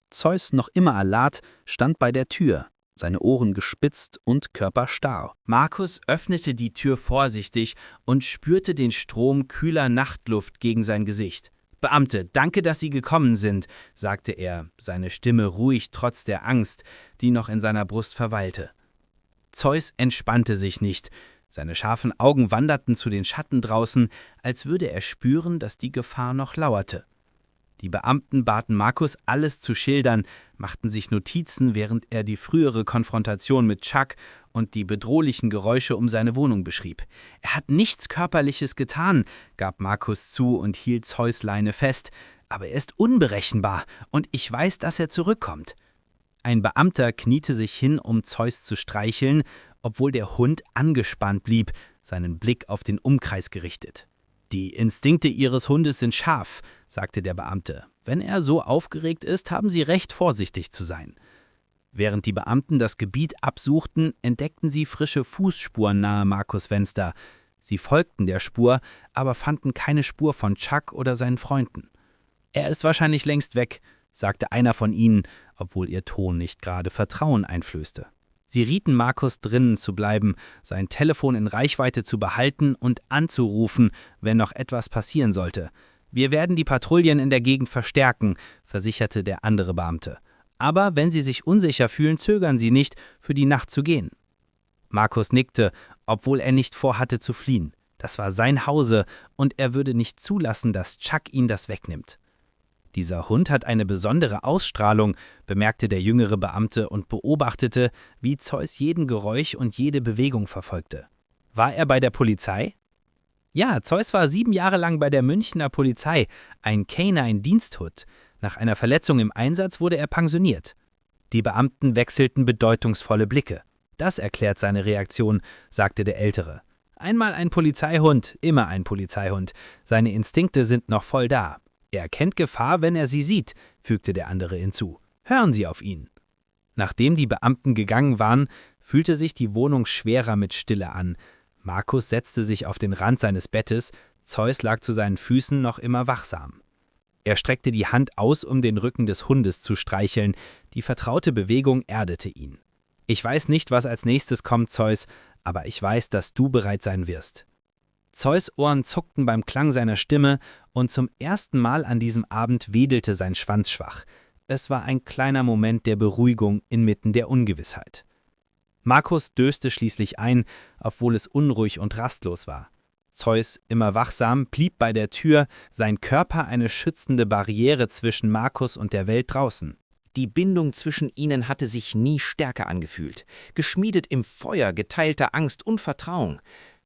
Zeus, noch immer alert, stand bei der Tür, seine Ohren gespitzt und Körper starr. Markus öffnete die Tür vorsichtig und spürte den Strom kühler Nachtluft gegen sein Gesicht. »Beamte, danke, dass Sie gekommen sind«, sagte er, seine Stimme ruhig trotz der Angst, die noch in seiner Brust verweilte. Zeus entspannte sich nicht. Seine scharfen Augen wanderten zu den Schatten draußen, als würde er spüren, dass die Gefahr noch lauerte. Die Beamten baten Markus, alles zu schildern, machten sich Notizen, während er die frühere Konfrontation mit Chuck und die bedrohlichen Geräusche um seine Wohnung beschrieb. Er hat nichts Körperliches getan, gab Markus zu und hielt Zeus Leine fest, aber er ist unberechenbar und ich weiß, dass er zurückkommt. Ein Beamter kniete sich hin, um Zeus zu streicheln, obwohl der Hund angespannt blieb, seinen Blick auf den Umkreis gerichtet. »Die Instinkte Ihres Hundes sind scharf«, sagte der Beamte. »Wenn er so aufgeregt ist, haben Sie recht, vorsichtig zu sein.« Während die Beamten das Gebiet absuchten, entdeckten sie frische Fußspuren nahe Markus' Fenster. Sie folgten der Spur, aber fanden keine Spur von Chuck oder seinen Freunden. »Er ist wahrscheinlich längst weg«, sagte einer von ihnen, obwohl ihr Ton nicht gerade Vertrauen einflößte. Sie rieten Markus, drinnen zu bleiben, sein Telefon in Reichweite zu behalten und anzurufen, wenn noch etwas passieren sollte. »Wir werden die Patrouillen in der Gegend verstärken«, versicherte der andere Beamte. »Aber wenn Sie sich unsicher fühlen, zögern Sie nicht, für die Nacht zu gehen.« Markus nickte, obwohl er nicht vorhatte zu fliehen. Das war sein Hause und er würde nicht zulassen, dass Chuck ihn das wegnimmt. »Dieser Hund hat eine besondere Ausstrahlung«, bemerkte der jüngere Beamte und beobachtete, wie Zeus jeden Geräusch und jede Bewegung verfolgte. »War er bei der Polizei?« »Ja, Zeus war 7 Jahre lang bei der Münchner Polizei, ein Canine-Diensthund. Nach einer Verletzung im Einsatz wurde er pensioniert.« Die Beamten wechselten bedeutungsvolle Blicke. Das erklärt seine Reaktion, sagte der Ältere. Einmal ein Polizeihund, immer ein Polizeihund. Seine Instinkte sind noch voll da. Er erkennt Gefahr, wenn er sie sieht, fügte der andere hinzu. Hören Sie auf ihn. Nachdem die Beamten gegangen waren, fühlte sich die Wohnung schwerer mit Stille an. Markus setzte sich auf den Rand seines Bettes, Zeus lag zu seinen Füßen noch immer wachsam. Er streckte die Hand aus, um den Rücken des Hundes zu streicheln. Die vertraute Bewegung erdete ihn. »Ich weiß nicht, was als nächstes kommt, Zeus, aber ich weiß, dass du bereit sein wirst.« Zeus' Ohren zuckten beim Klang seiner Stimme und zum ersten Mal an diesem Abend wedelte sein Schwanz schwach. Es war ein kleiner Moment der Beruhigung inmitten der Ungewissheit. Markus döste schließlich ein, obwohl es unruhig und rastlos war. Zeus, immer wachsam, blieb bei der Tür, sein Körper eine schützende Barriere zwischen Markus und der Welt draußen. Die Bindung zwischen ihnen hatte sich nie stärker angefühlt, geschmiedet im Feuer geteilter Angst und Vertrauen.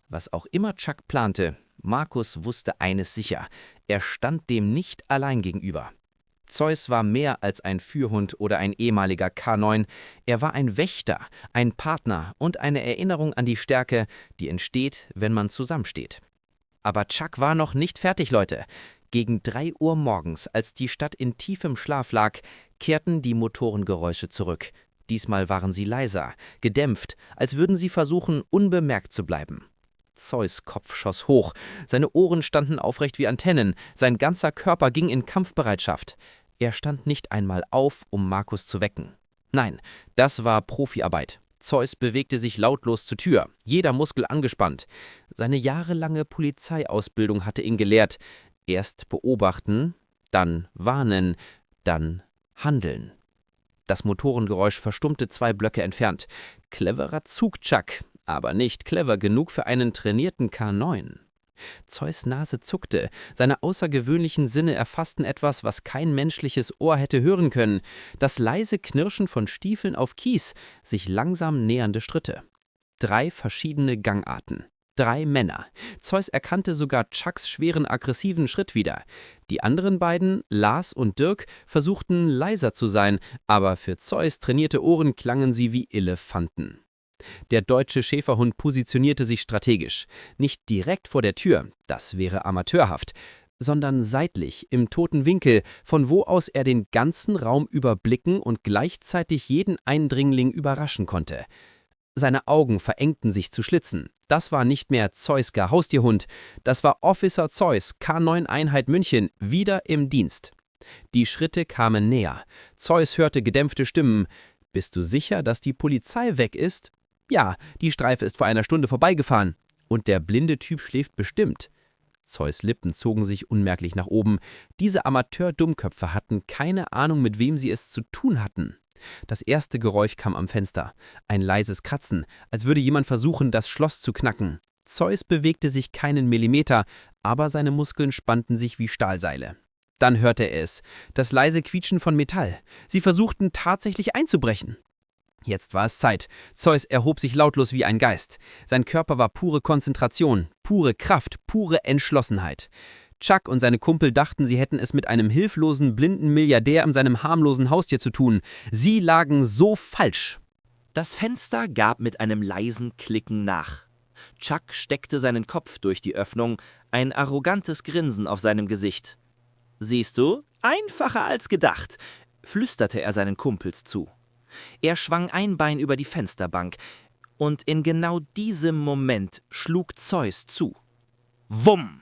Was auch immer Chuck plante, Markus wusste eines sicher, er stand dem nicht allein gegenüber. Zeus war mehr als ein Führhund oder ein ehemaliger K9, er war ein Wächter, ein Partner und eine Erinnerung an die Stärke, die entsteht, wenn man zusammensteht. Aber Chuck war noch nicht fertig, Leute. Gegen 3 Uhr morgens, als die Stadt in tiefem Schlaf lag, kehrten die Motorengeräusche zurück. Diesmal waren sie leiser, gedämpft, als würden sie versuchen, unbemerkt zu bleiben. Zeus' Kopf schoss hoch, seine Ohren standen aufrecht wie Antennen, sein ganzer Körper ging in Kampfbereitschaft. Er stand nicht einmal auf, um Markus zu wecken. Nein, das war Profiarbeit. Zeus bewegte sich lautlos zur Tür, jeder Muskel angespannt. Seine jahrelange Polizeiausbildung hatte ihn gelehrt, erst beobachten, dann warnen, dann handeln. Das Motorengeräusch verstummte 2 Blöcke entfernt. Cleverer Zug, Chuck, aber nicht clever genug für einen trainierten K9. Zeus' Nase zuckte, seine außergewöhnlichen Sinne erfassten etwas, was kein menschliches Ohr hätte hören können, das leise Knirschen von Stiefeln auf Kies, sich langsam nähernde Schritte. 3 verschiedene Gangarten. 3 Männer. Zeus erkannte sogar Chucks schweren, aggressiven Schritt wieder. Die anderen beiden, Lars und Dirk, versuchten leiser zu sein, aber für Zeus' trainierte Ohren klangen sie wie Elefanten. Der deutsche Schäferhund positionierte sich strategisch. Nicht direkt vor der Tür, das wäre amateurhaft, sondern seitlich, im toten Winkel, von wo aus er den ganzen Raum überblicken und gleichzeitig jeden Eindringling überraschen konnte. Seine Augen verengten sich zu Schlitzen. Das war nicht mehr Zeus'ger Haustierhund, das war Officer Zeus, K9-Einheit München, wieder im Dienst. Die Schritte kamen näher. Zeus hörte gedämpfte Stimmen. »Bist du sicher, dass die Polizei weg ist?« »Ja, die Streife ist vor einer Stunde vorbeigefahren. Und der blinde Typ schläft bestimmt.« Zeus' Lippen zogen sich unmerklich nach oben. Diese Amateur-Dummköpfe hatten keine Ahnung, mit wem sie es zu tun hatten. Das erste Geräusch kam am Fenster. Ein leises Kratzen, als würde jemand versuchen, das Schloss zu knacken. Zeus bewegte sich keinen Millimeter, aber seine Muskeln spannten sich wie Stahlseile. Dann hörte er es, das leise Quietschen von Metall. Sie versuchten tatsächlich einzubrechen. Jetzt war es Zeit. Zeus erhob sich lautlos wie ein Geist. Sein Körper war pure Konzentration, pure Kraft, pure Entschlossenheit. Chuck und seine Kumpel dachten, sie hätten es mit einem hilflosen, blinden Milliardär in seinem harmlosen Haustier zu tun. Sie lagen so falsch. Das Fenster gab mit einem leisen Klicken nach. Chuck steckte seinen Kopf durch die Öffnung, ein arrogantes Grinsen auf seinem Gesicht. »Siehst du, einfacher als gedacht«, flüsterte er seinen Kumpels zu. Er schwang ein Bein über die Fensterbank, und in genau diesem Moment schlug Zeus zu. Wumm!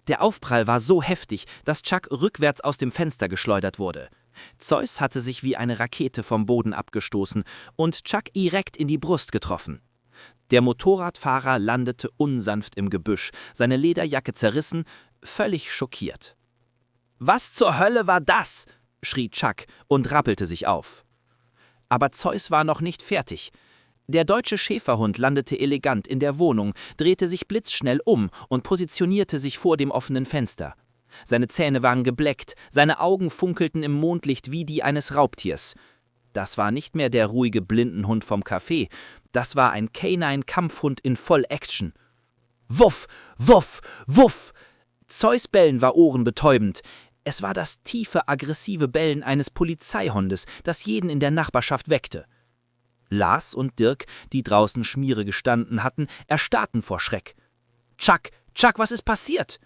Der Aufprall war so heftig, dass Chuck rückwärts aus dem Fenster geschleudert wurde. Zeus hatte sich wie eine Rakete vom Boden abgestoßen und Chuck direkt in die Brust getroffen. Der Motorradfahrer landete unsanft im Gebüsch, seine Lederjacke zerrissen, völlig schockiert. »Was zur Hölle war das?« schrie Chuck und rappelte sich auf. Aber Zeus war noch nicht fertig. Der deutsche Schäferhund landete elegant in der Wohnung, drehte sich blitzschnell um und positionierte sich vor dem offenen Fenster. Seine Zähne waren gebleckt, seine Augen funkelten im Mondlicht wie die eines Raubtiers. Das war nicht mehr der ruhige Blindenhund vom Café, das war ein Canine-Kampfhund in Voll-Action. Wuff, wuff, wuff! Zeus' Bellen war ohrenbetäubend. Es war das tiefe, aggressive Bellen eines Polizeihundes, das jeden in der Nachbarschaft weckte. Lars und Dirk, die draußen Schmiere gestanden hatten, erstarrten vor Schreck. »Chuck, Chuck, was ist passiert?«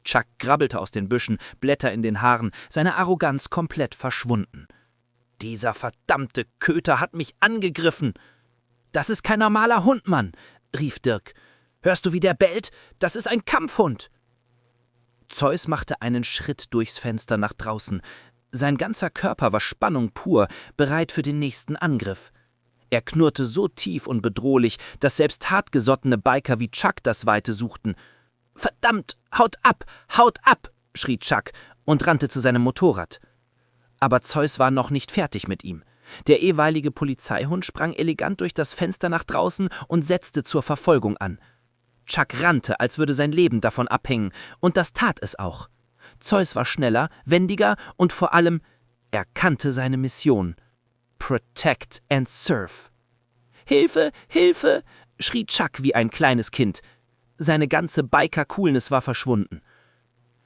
Chuck grabbelte aus den Büschen, Blätter in den Haaren, seine Arroganz komplett verschwunden. »Dieser verdammte Köter hat mich angegriffen!« »Das ist kein normaler Hund, Mann«, rief Dirk. »Hörst du, wie der bellt? Das ist ein Kampfhund!« Zeus machte einen Schritt durchs Fenster nach draußen. Sein ganzer Körper war Spannung pur, bereit für den nächsten Angriff. Er knurrte so tief und bedrohlich, dass selbst hartgesottene Biker wie Chuck das Weite suchten. »Verdammt, haut ab, schrie Chuck und rannte zu seinem Motorrad. Aber Zeus war noch nicht fertig mit ihm. Der ehemalige Polizeihund sprang elegant durch das Fenster nach draußen und setzte zur Verfolgung an. Chuck rannte, als würde sein Leben davon abhängen, und das tat es auch. Zeus war schneller, wendiger und vor allem, er kannte seine Mission. Protect and serve. »Hilfe, Hilfe!« schrie Chuck wie ein kleines Kind. Seine ganze Biker-Coolness war verschwunden.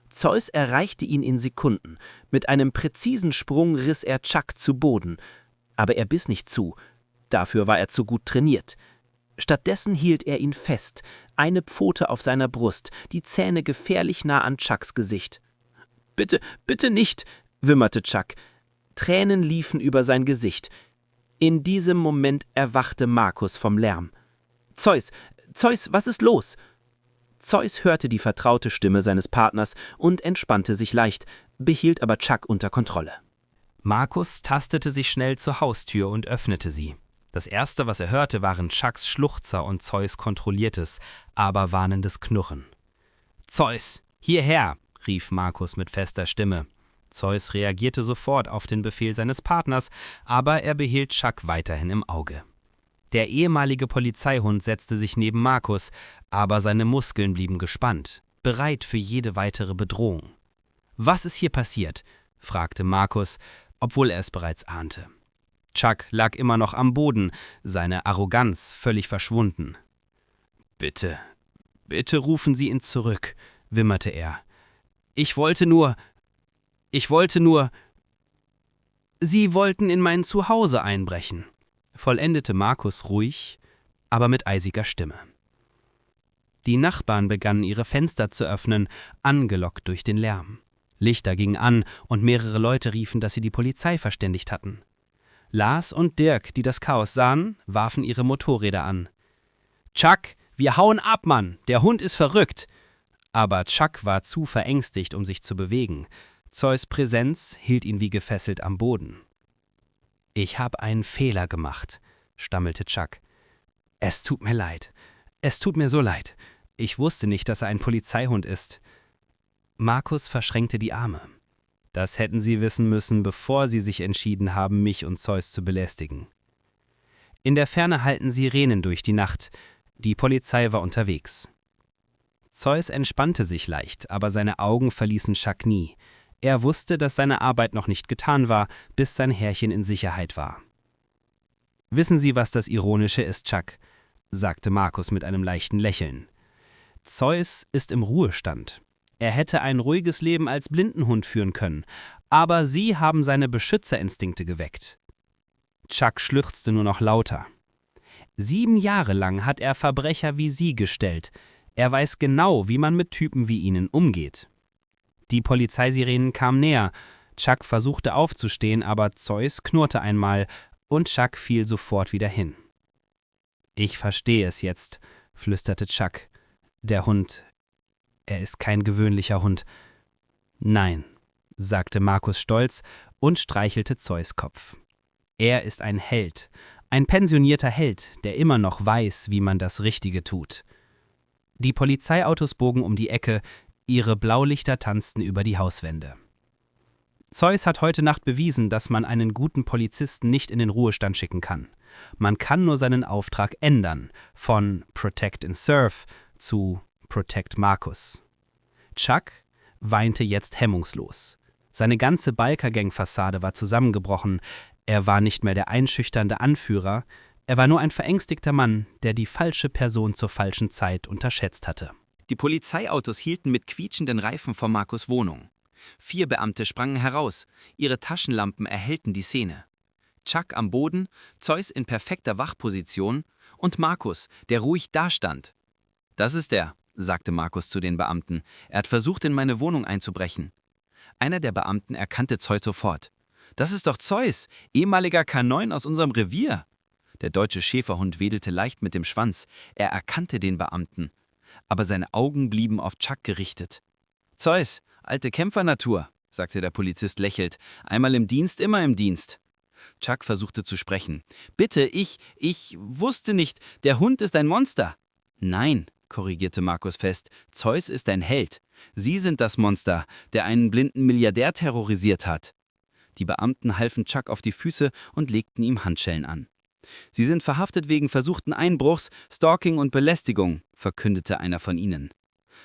Zeus erreichte ihn in Sekunden. Mit einem präzisen Sprung riss er Chuck zu Boden. Aber er biss nicht zu. Dafür war er zu gut trainiert. Stattdessen hielt er ihn fest, eine Pfote auf seiner Brust, die Zähne gefährlich nah an Chucks Gesicht. »Bitte, bitte nicht«, wimmerte Chuck. Tränen liefen über sein Gesicht. In diesem Moment erwachte Markus vom Lärm. »Zeus, was ist los?« Zeus hörte die vertraute Stimme seines Partners und entspannte sich leicht, behielt aber Chuck unter Kontrolle. Markus tastete sich schnell zur Haustür und öffnete sie. Das Erste, was er hörte, waren Chucks Schluchzer und Zeus kontrolliertes, aber warnendes Knurren. »Zeus, hierher«, rief Markus mit fester Stimme. Zeus reagierte sofort auf den Befehl seines Partners, aber er behielt Chuck weiterhin im Auge. Der ehemalige Polizeihund setzte sich neben Markus, aber seine Muskeln blieben gespannt, bereit für jede weitere Bedrohung. »Was ist hier passiert?« fragte Markus, obwohl er es bereits ahnte. Chuck lag immer noch am Boden, seine Arroganz völlig verschwunden. »Bitte, bitte rufen Sie ihn zurück«, wimmerte er. Ich wollte nur. Sie wollten in mein Zuhause einbrechen«, vollendete Markus ruhig, aber mit eisiger Stimme. Die Nachbarn begannen ihre Fenster zu öffnen, angelockt durch den Lärm. Lichter gingen an und mehrere Leute riefen, dass sie die Polizei verständigt hatten. Lars und Dirk, die das Chaos sahen, warfen ihre Motorräder an. »Chuck, wir hauen ab, Mann! Der Hund ist verrückt!« Aber Chuck war zu verängstigt, um sich zu bewegen. Zeus Präsenz hielt ihn wie gefesselt am Boden. »Ich habe einen Fehler gemacht«, stammelte Chuck. »Es tut mir leid. Es tut mir so leid. Ich wusste nicht, dass er ein Polizeihund ist.« Markus verschränkte die Arme. Das hätten sie wissen müssen, bevor sie sich entschieden haben, mich und Zeus zu belästigen. In der Ferne hallten Sirenen durch die Nacht. Die Polizei war unterwegs. Zeus entspannte sich leicht, aber seine Augen verließen Chuck nie. Er wusste, dass seine Arbeit noch nicht getan war, bis sein Herrchen in Sicherheit war. »Wissen Sie, was das Ironische ist, Chuck?«, sagte Markus mit einem leichten Lächeln. »Zeus ist im Ruhestand. Er hätte ein ruhiges Leben als Blindenhund führen können, aber Sie haben seine Beschützerinstinkte geweckt.« Chuck schluchzte nur noch lauter. 7 Jahre lang hat er Verbrecher wie Sie gestellt. Er weiß genau, wie man mit Typen wie Ihnen umgeht. Die Polizeisirenen kamen näher. Chuck versuchte aufzustehen, aber Zeus knurrte einmal und Chuck fiel sofort wieder hin. »Ich verstehe es jetzt«, flüsterte Chuck. »Der Hund, er ist kein gewöhnlicher Hund.« »Nein«, sagte Markus stolz und streichelte Zeus Kopf. »Er ist ein Held, ein pensionierter Held, der immer noch weiß, wie man das Richtige tut.« Die Polizeiautos bogen um die Ecke, ihre Blaulichter tanzten über die Hauswände. Zeus hat heute Nacht bewiesen, dass man einen guten Polizisten nicht in den Ruhestand schicken kann. Man kann nur seinen Auftrag ändern, von Protect and Serve zu Protect Markus. Chuck weinte jetzt hemmungslos. Seine ganze Biker-Gang-Fassade war zusammengebrochen. Er war nicht mehr der einschüchternde Anführer, er war nur ein verängstigter Mann, der die falsche Person zur falschen Zeit unterschätzt hatte. Die Polizeiautos hielten mit quietschenden Reifen vor Markus' Wohnung. 4 Beamte sprangen heraus, ihre Taschenlampen erhellten die Szene. Chuck am Boden, Zeus in perfekter Wachposition und Markus, der ruhig dastand. »Das ist er«, sagte Markus zu den Beamten. »Er hat versucht, in meine Wohnung einzubrechen.« Einer der Beamten erkannte Zeus sofort. »Das ist doch Zeus, ehemaliger K9 aus unserem Revier.« Der deutsche Schäferhund wedelte leicht mit dem Schwanz. Er erkannte den Beamten. Aber seine Augen blieben auf Chuck gerichtet. »Zeus, alte Kämpfernatur«, sagte der Polizist lächelnd. »Einmal im Dienst, immer im Dienst.« Chuck versuchte zu sprechen. »Bitte, ich wusste nicht, der Hund ist ein Monster.« »Nein«, korrigierte Markus fest, »Zeus ist ein Held. Sie sind das Monster, der einen blinden Milliardär terrorisiert hat.« Die Beamten halfen Chuck auf die Füße und legten ihm Handschellen an. »Sie sind verhaftet wegen versuchten Einbruchs, Stalking und Belästigung«, verkündete einer von ihnen.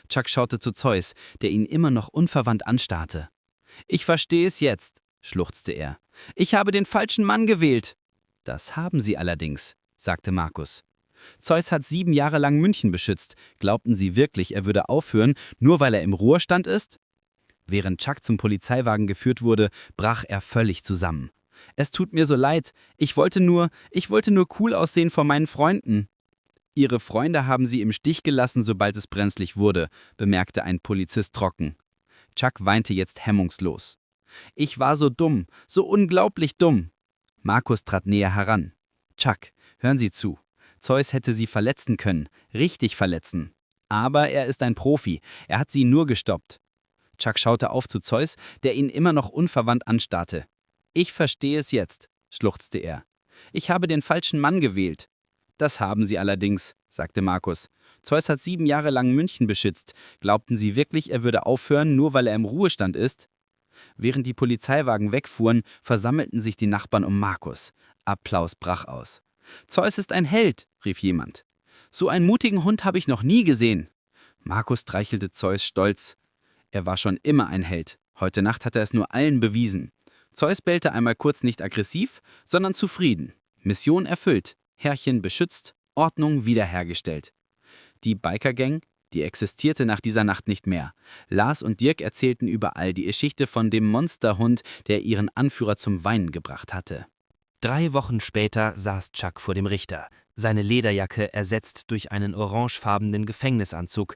Chuck schaute zu Zeus, der ihn immer noch unverwandt anstarrte. »Ich verstehe es jetzt«, schluchzte er. »Ich habe den falschen Mann gewählt.« »Das haben Sie allerdings«, sagte Markus. »Zeus hat 7 Jahre lang München beschützt. Glaubten Sie wirklich, er würde aufhören, nur weil er im Ruhestand ist?« Während Chuck zum Polizeiwagen geführt wurde, brach er völlig zusammen. »Es tut mir so leid. Ich wollte nur cool aussehen vor meinen Freunden.« »Ihre Freunde haben Sie im Stich gelassen, sobald es brenzlig wurde«, bemerkte ein Polizist trocken. Chuck weinte jetzt hemmungslos. »Ich war so dumm, so unglaublich dumm.« Markus trat näher heran. »Chuck, hören Sie zu. Zeus hätte Sie verletzen können, richtig verletzen. Aber er ist ein Profi, er hat Sie nur gestoppt.« Chuck schaute auf zu Zeus, der ihn immer noch unverwandt anstarrte. »Ich verstehe es jetzt«, schluchzte er. »Ich habe den falschen Mann gewählt.« »Das haben Sie allerdings«, sagte Markus. »Zeus hat 7 Jahre lang München beschützt. Glaubten Sie wirklich, er würde aufhören, nur weil er im Ruhestand ist?« Während die Polizeiwagen wegfuhren, versammelten sich die Nachbarn um Markus. Applaus brach aus. »Zeus ist ein Held«, rief jemand. »So einen mutigen Hund habe ich noch nie gesehen.« Markus streichelte Zeus stolz. Er war schon immer ein Held. Heute Nacht hat er es nur allen bewiesen. Zeus bellte einmal kurz nicht aggressiv, sondern zufrieden. Mission erfüllt, Herrchen beschützt, Ordnung wiederhergestellt. Die Biker-Gang, die existierte nach dieser Nacht nicht mehr. Lars und Dirk erzählten überall die Geschichte von dem Monsterhund, der ihren Anführer zum Weinen gebracht hatte. 3 Wochen später saß Chuck vor dem Richter, seine Lederjacke ersetzt durch einen orangefarbenen Gefängnisanzug.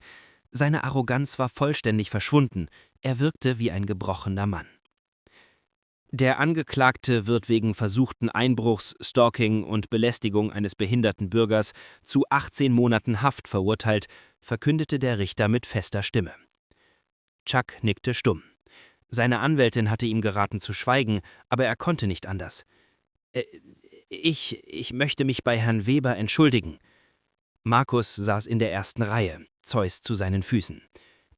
Seine Arroganz war vollständig verschwunden, er wirkte wie ein gebrochener Mann. Der Angeklagte wird wegen versuchten Einbruchs, Stalking und Belästigung eines behinderten Bürgers zu 18 Monaten Haft verurteilt, verkündete der Richter mit fester Stimme. Chuck nickte stumm. Seine Anwältin hatte ihm geraten zu schweigen, aber er konnte nicht anders. Ich möchte mich bei Herrn Weber entschuldigen.« Markus saß in der ersten Reihe, Zeus zu seinen Füßen.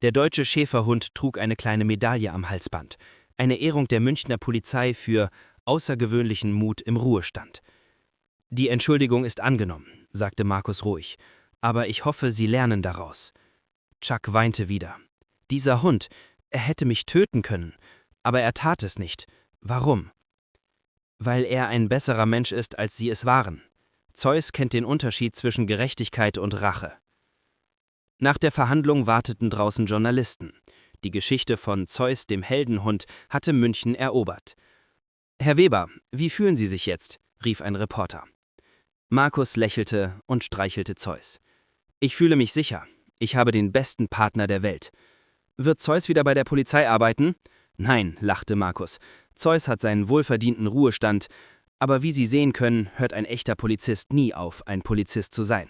Der deutsche Schäferhund trug eine kleine Medaille am Halsband. Eine Ehrung der Münchner Polizei für außergewöhnlichen Mut im Ruhestand. »Die Entschuldigung ist angenommen«, sagte Markus ruhig. »Aber ich hoffe, Sie lernen daraus.« Chuck weinte wieder. »Dieser Hund, er hätte mich töten können. Aber er tat es nicht. Warum?« »Weil er ein besserer Mensch ist, als Sie es waren. Zeus kennt den Unterschied zwischen Gerechtigkeit und Rache.« Nach der Verhandlung warteten draußen Journalisten. Die Geschichte von Zeus, dem Heldenhund, hatte München erobert. »Herr Weber, wie fühlen Sie sich jetzt?«, rief ein Reporter. Markus lächelte und streichelte Zeus. »Ich fühle mich sicher. Ich habe den besten Partner der Welt. Wird Zeus wieder bei der Polizei arbeiten?« »Nein«, lachte Markus. »Zeus hat seinen wohlverdienten Ruhestand. Aber wie Sie sehen können, hört ein echter Polizist nie auf, ein Polizist zu sein.«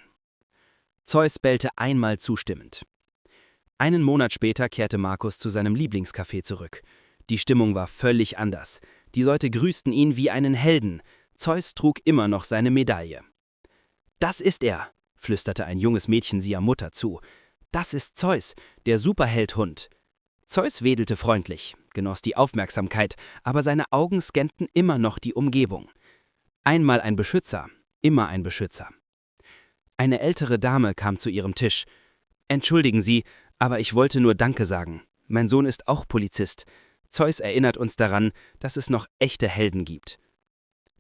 Zeus bellte einmal zustimmend. Einen Monat später kehrte Markus zu seinem Lieblingscafé zurück. Die Stimmung war völlig anders. Die Leute grüßten ihn wie einen Helden. Zeus trug immer noch seine Medaille. »Das ist er«, flüsterte ein junges Mädchen Sia Mutter zu. »Das ist Zeus, der Superheldhund.« Zeus wedelte freundlich, genoss die Aufmerksamkeit, aber seine Augen scannten immer noch die Umgebung. Einmal ein Beschützer, immer ein Beschützer. Eine ältere Dame kam zu ihrem Tisch. »Entschuldigen Sie, aber ich wollte nur Danke sagen. Mein Sohn ist auch Polizist. Zeus erinnert uns daran, dass es noch echte Helden gibt.«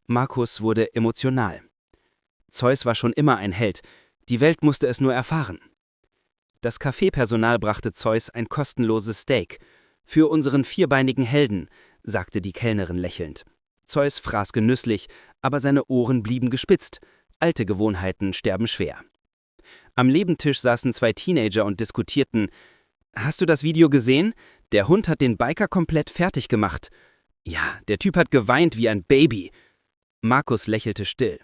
Markus wurde emotional. Zeus war schon immer ein Held. Die Welt musste es nur erfahren. Das Kaffeepersonal brachte Zeus ein kostenloses Steak. »Für unseren vierbeinigen Helden«, sagte die Kellnerin lächelnd. Zeus fraß genüsslich, aber seine Ohren blieben gespitzt. Alte Gewohnheiten sterben schwer. Am Nebentisch saßen 2 Teenager und diskutierten. »Hast du das Video gesehen? Der Hund hat den Biker komplett fertig gemacht. Ja, der Typ hat geweint wie ein Baby.« Markus lächelte still.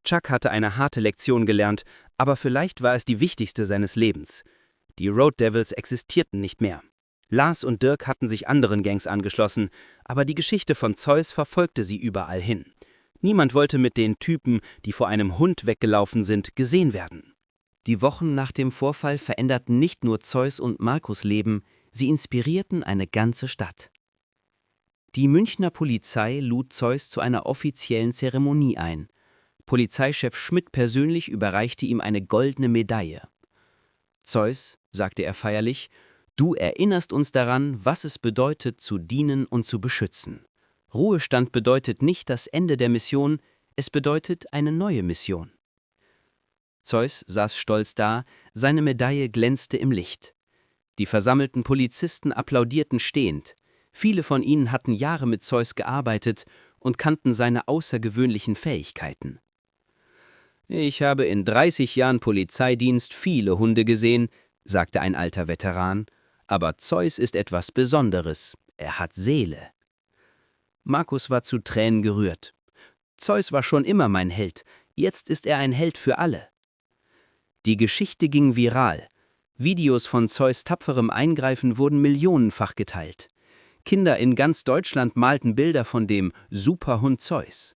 Chuck hatte eine harte Lektion gelernt, aber vielleicht war es die wichtigste seines Lebens. Die Road Devils existierten nicht mehr. Lars und Dirk hatten sich anderen Gangs angeschlossen, aber die Geschichte von Zeus verfolgte sie überall hin. Niemand wollte mit den Typen, die vor einem Hund weggelaufen sind, gesehen werden. Die Wochen nach dem Vorfall veränderten nicht nur Zeus und Markus' Leben, sie inspirierten eine ganze Stadt. Die Münchner Polizei lud Zeus zu einer offiziellen Zeremonie ein. Polizeichef Schmidt persönlich überreichte ihm eine goldene Medaille. »Zeus«, sagte er feierlich, »du erinnerst uns daran, was es bedeutet, zu dienen und zu beschützen. Ruhestand bedeutet nicht das Ende der Mission, es bedeutet eine neue Mission.« Zeus saß stolz da, seine Medaille glänzte im Licht. Die versammelten Polizisten applaudierten stehend. Viele von ihnen hatten Jahre mit Zeus gearbeitet und kannten seine außergewöhnlichen Fähigkeiten. »Ich habe in 30 Jahren Polizeidienst viele Hunde gesehen«, sagte ein alter Veteran, »aber Zeus ist etwas Besonderes. Er hat Seele.« Markus war zu Tränen gerührt. »Zeus war schon immer mein Held. Jetzt ist er ein Held für alle.« Die Geschichte ging viral. Videos von Zeus' tapferem Eingreifen wurden millionenfach geteilt. Kinder in ganz Deutschland malten Bilder von dem Superhund Zeus.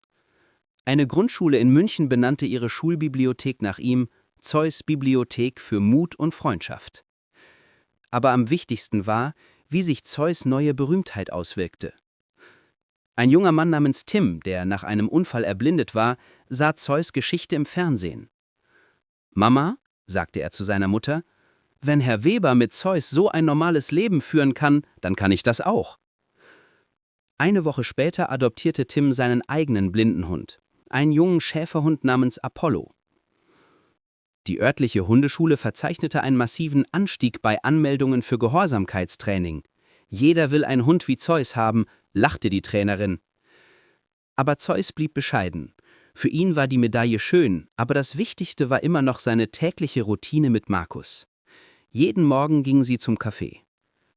Eine Grundschule in München benannte ihre Schulbibliothek nach ihm, Zeus Bibliothek für Mut und Freundschaft. Aber am wichtigsten war, wie sich Zeus' neue Berühmtheit auswirkte. Ein junger Mann namens Tim, der nach einem Unfall erblindet war, sah Zeus' Geschichte im Fernsehen. »Mama«, sagte er zu seiner Mutter, »wenn Herr Weber mit Zeus so ein normales Leben führen kann, dann kann ich das auch.« Eine Woche später adoptierte Tim seinen eigenen Blindenhund, einen jungen Schäferhund namens Apollo. Die örtliche Hundeschule verzeichnete einen massiven Anstieg bei Anmeldungen für Gehorsamkeitstraining. »Jeder will einen Hund wie Zeus haben«, lachte die Trainerin. Aber Zeus blieb bescheiden. Für ihn war die Medaille schön, aber das Wichtigste war immer noch seine tägliche Routine mit Markus. Jeden Morgen gingen sie zum Café.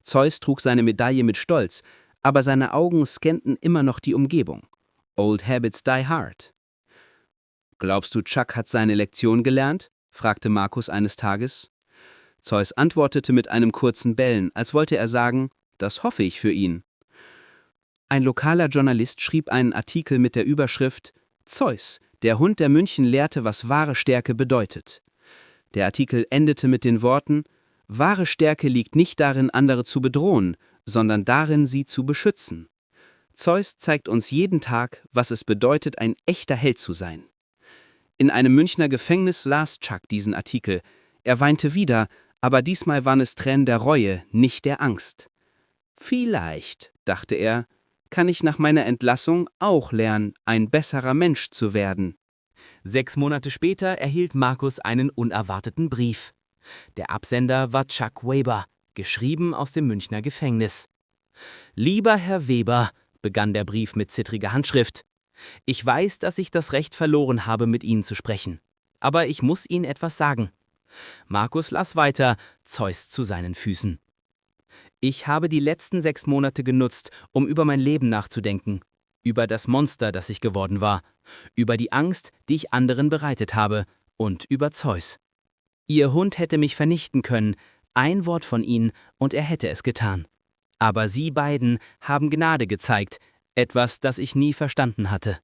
Zeus trug seine Medaille mit Stolz, aber seine Augen scannten immer noch die Umgebung. Old habits die hard. »Glaubst du, Chuck hat seine Lektion gelernt?« fragte Markus eines Tages. Zeus antwortete mit einem kurzen Bellen, als wollte er sagen, »Das hoffe ich für ihn.« Ein lokaler Journalist schrieb einen Artikel mit der Überschrift »Zeus, der Hund der München lehrte, was wahre Stärke bedeutet«. Der Artikel endete mit den Worten, »Wahre Stärke liegt nicht darin, andere zu bedrohen, sondern darin, sie zu beschützen. Zeus zeigt uns jeden Tag, was es bedeutet, ein echter Held zu sein.« In einem Münchner Gefängnis las Chuck diesen Artikel. Er weinte wieder, aber diesmal waren es Tränen der Reue, nicht der Angst. »Vielleicht«, dachte er, »kann ich nach meiner Entlassung auch lernen, ein besserer Mensch zu werden.« 6 Monate später erhielt Markus einen unerwarteten Brief. Der Absender war Chuck Weber, geschrieben aus dem Münchner Gefängnis. »Lieber Herr Weber«, begann der Brief mit zittriger Handschrift, »ich weiß, dass ich das Recht verloren habe, mit Ihnen zu sprechen. Aber ich muss Ihnen etwas sagen.« Markus las weiter, Zeus zu seinen Füßen. »Ich habe die letzten 6 Monate genutzt, um über mein Leben nachzudenken. Über das Monster, das ich geworden war. Über die Angst, die ich anderen bereitet habe. Und über Zeus. Ihr Hund hätte mich vernichten können. Ein Wort von Ihnen, und er hätte es getan. Aber Sie beiden haben Gnade gezeigt. Etwas, das ich nie verstanden hatte.«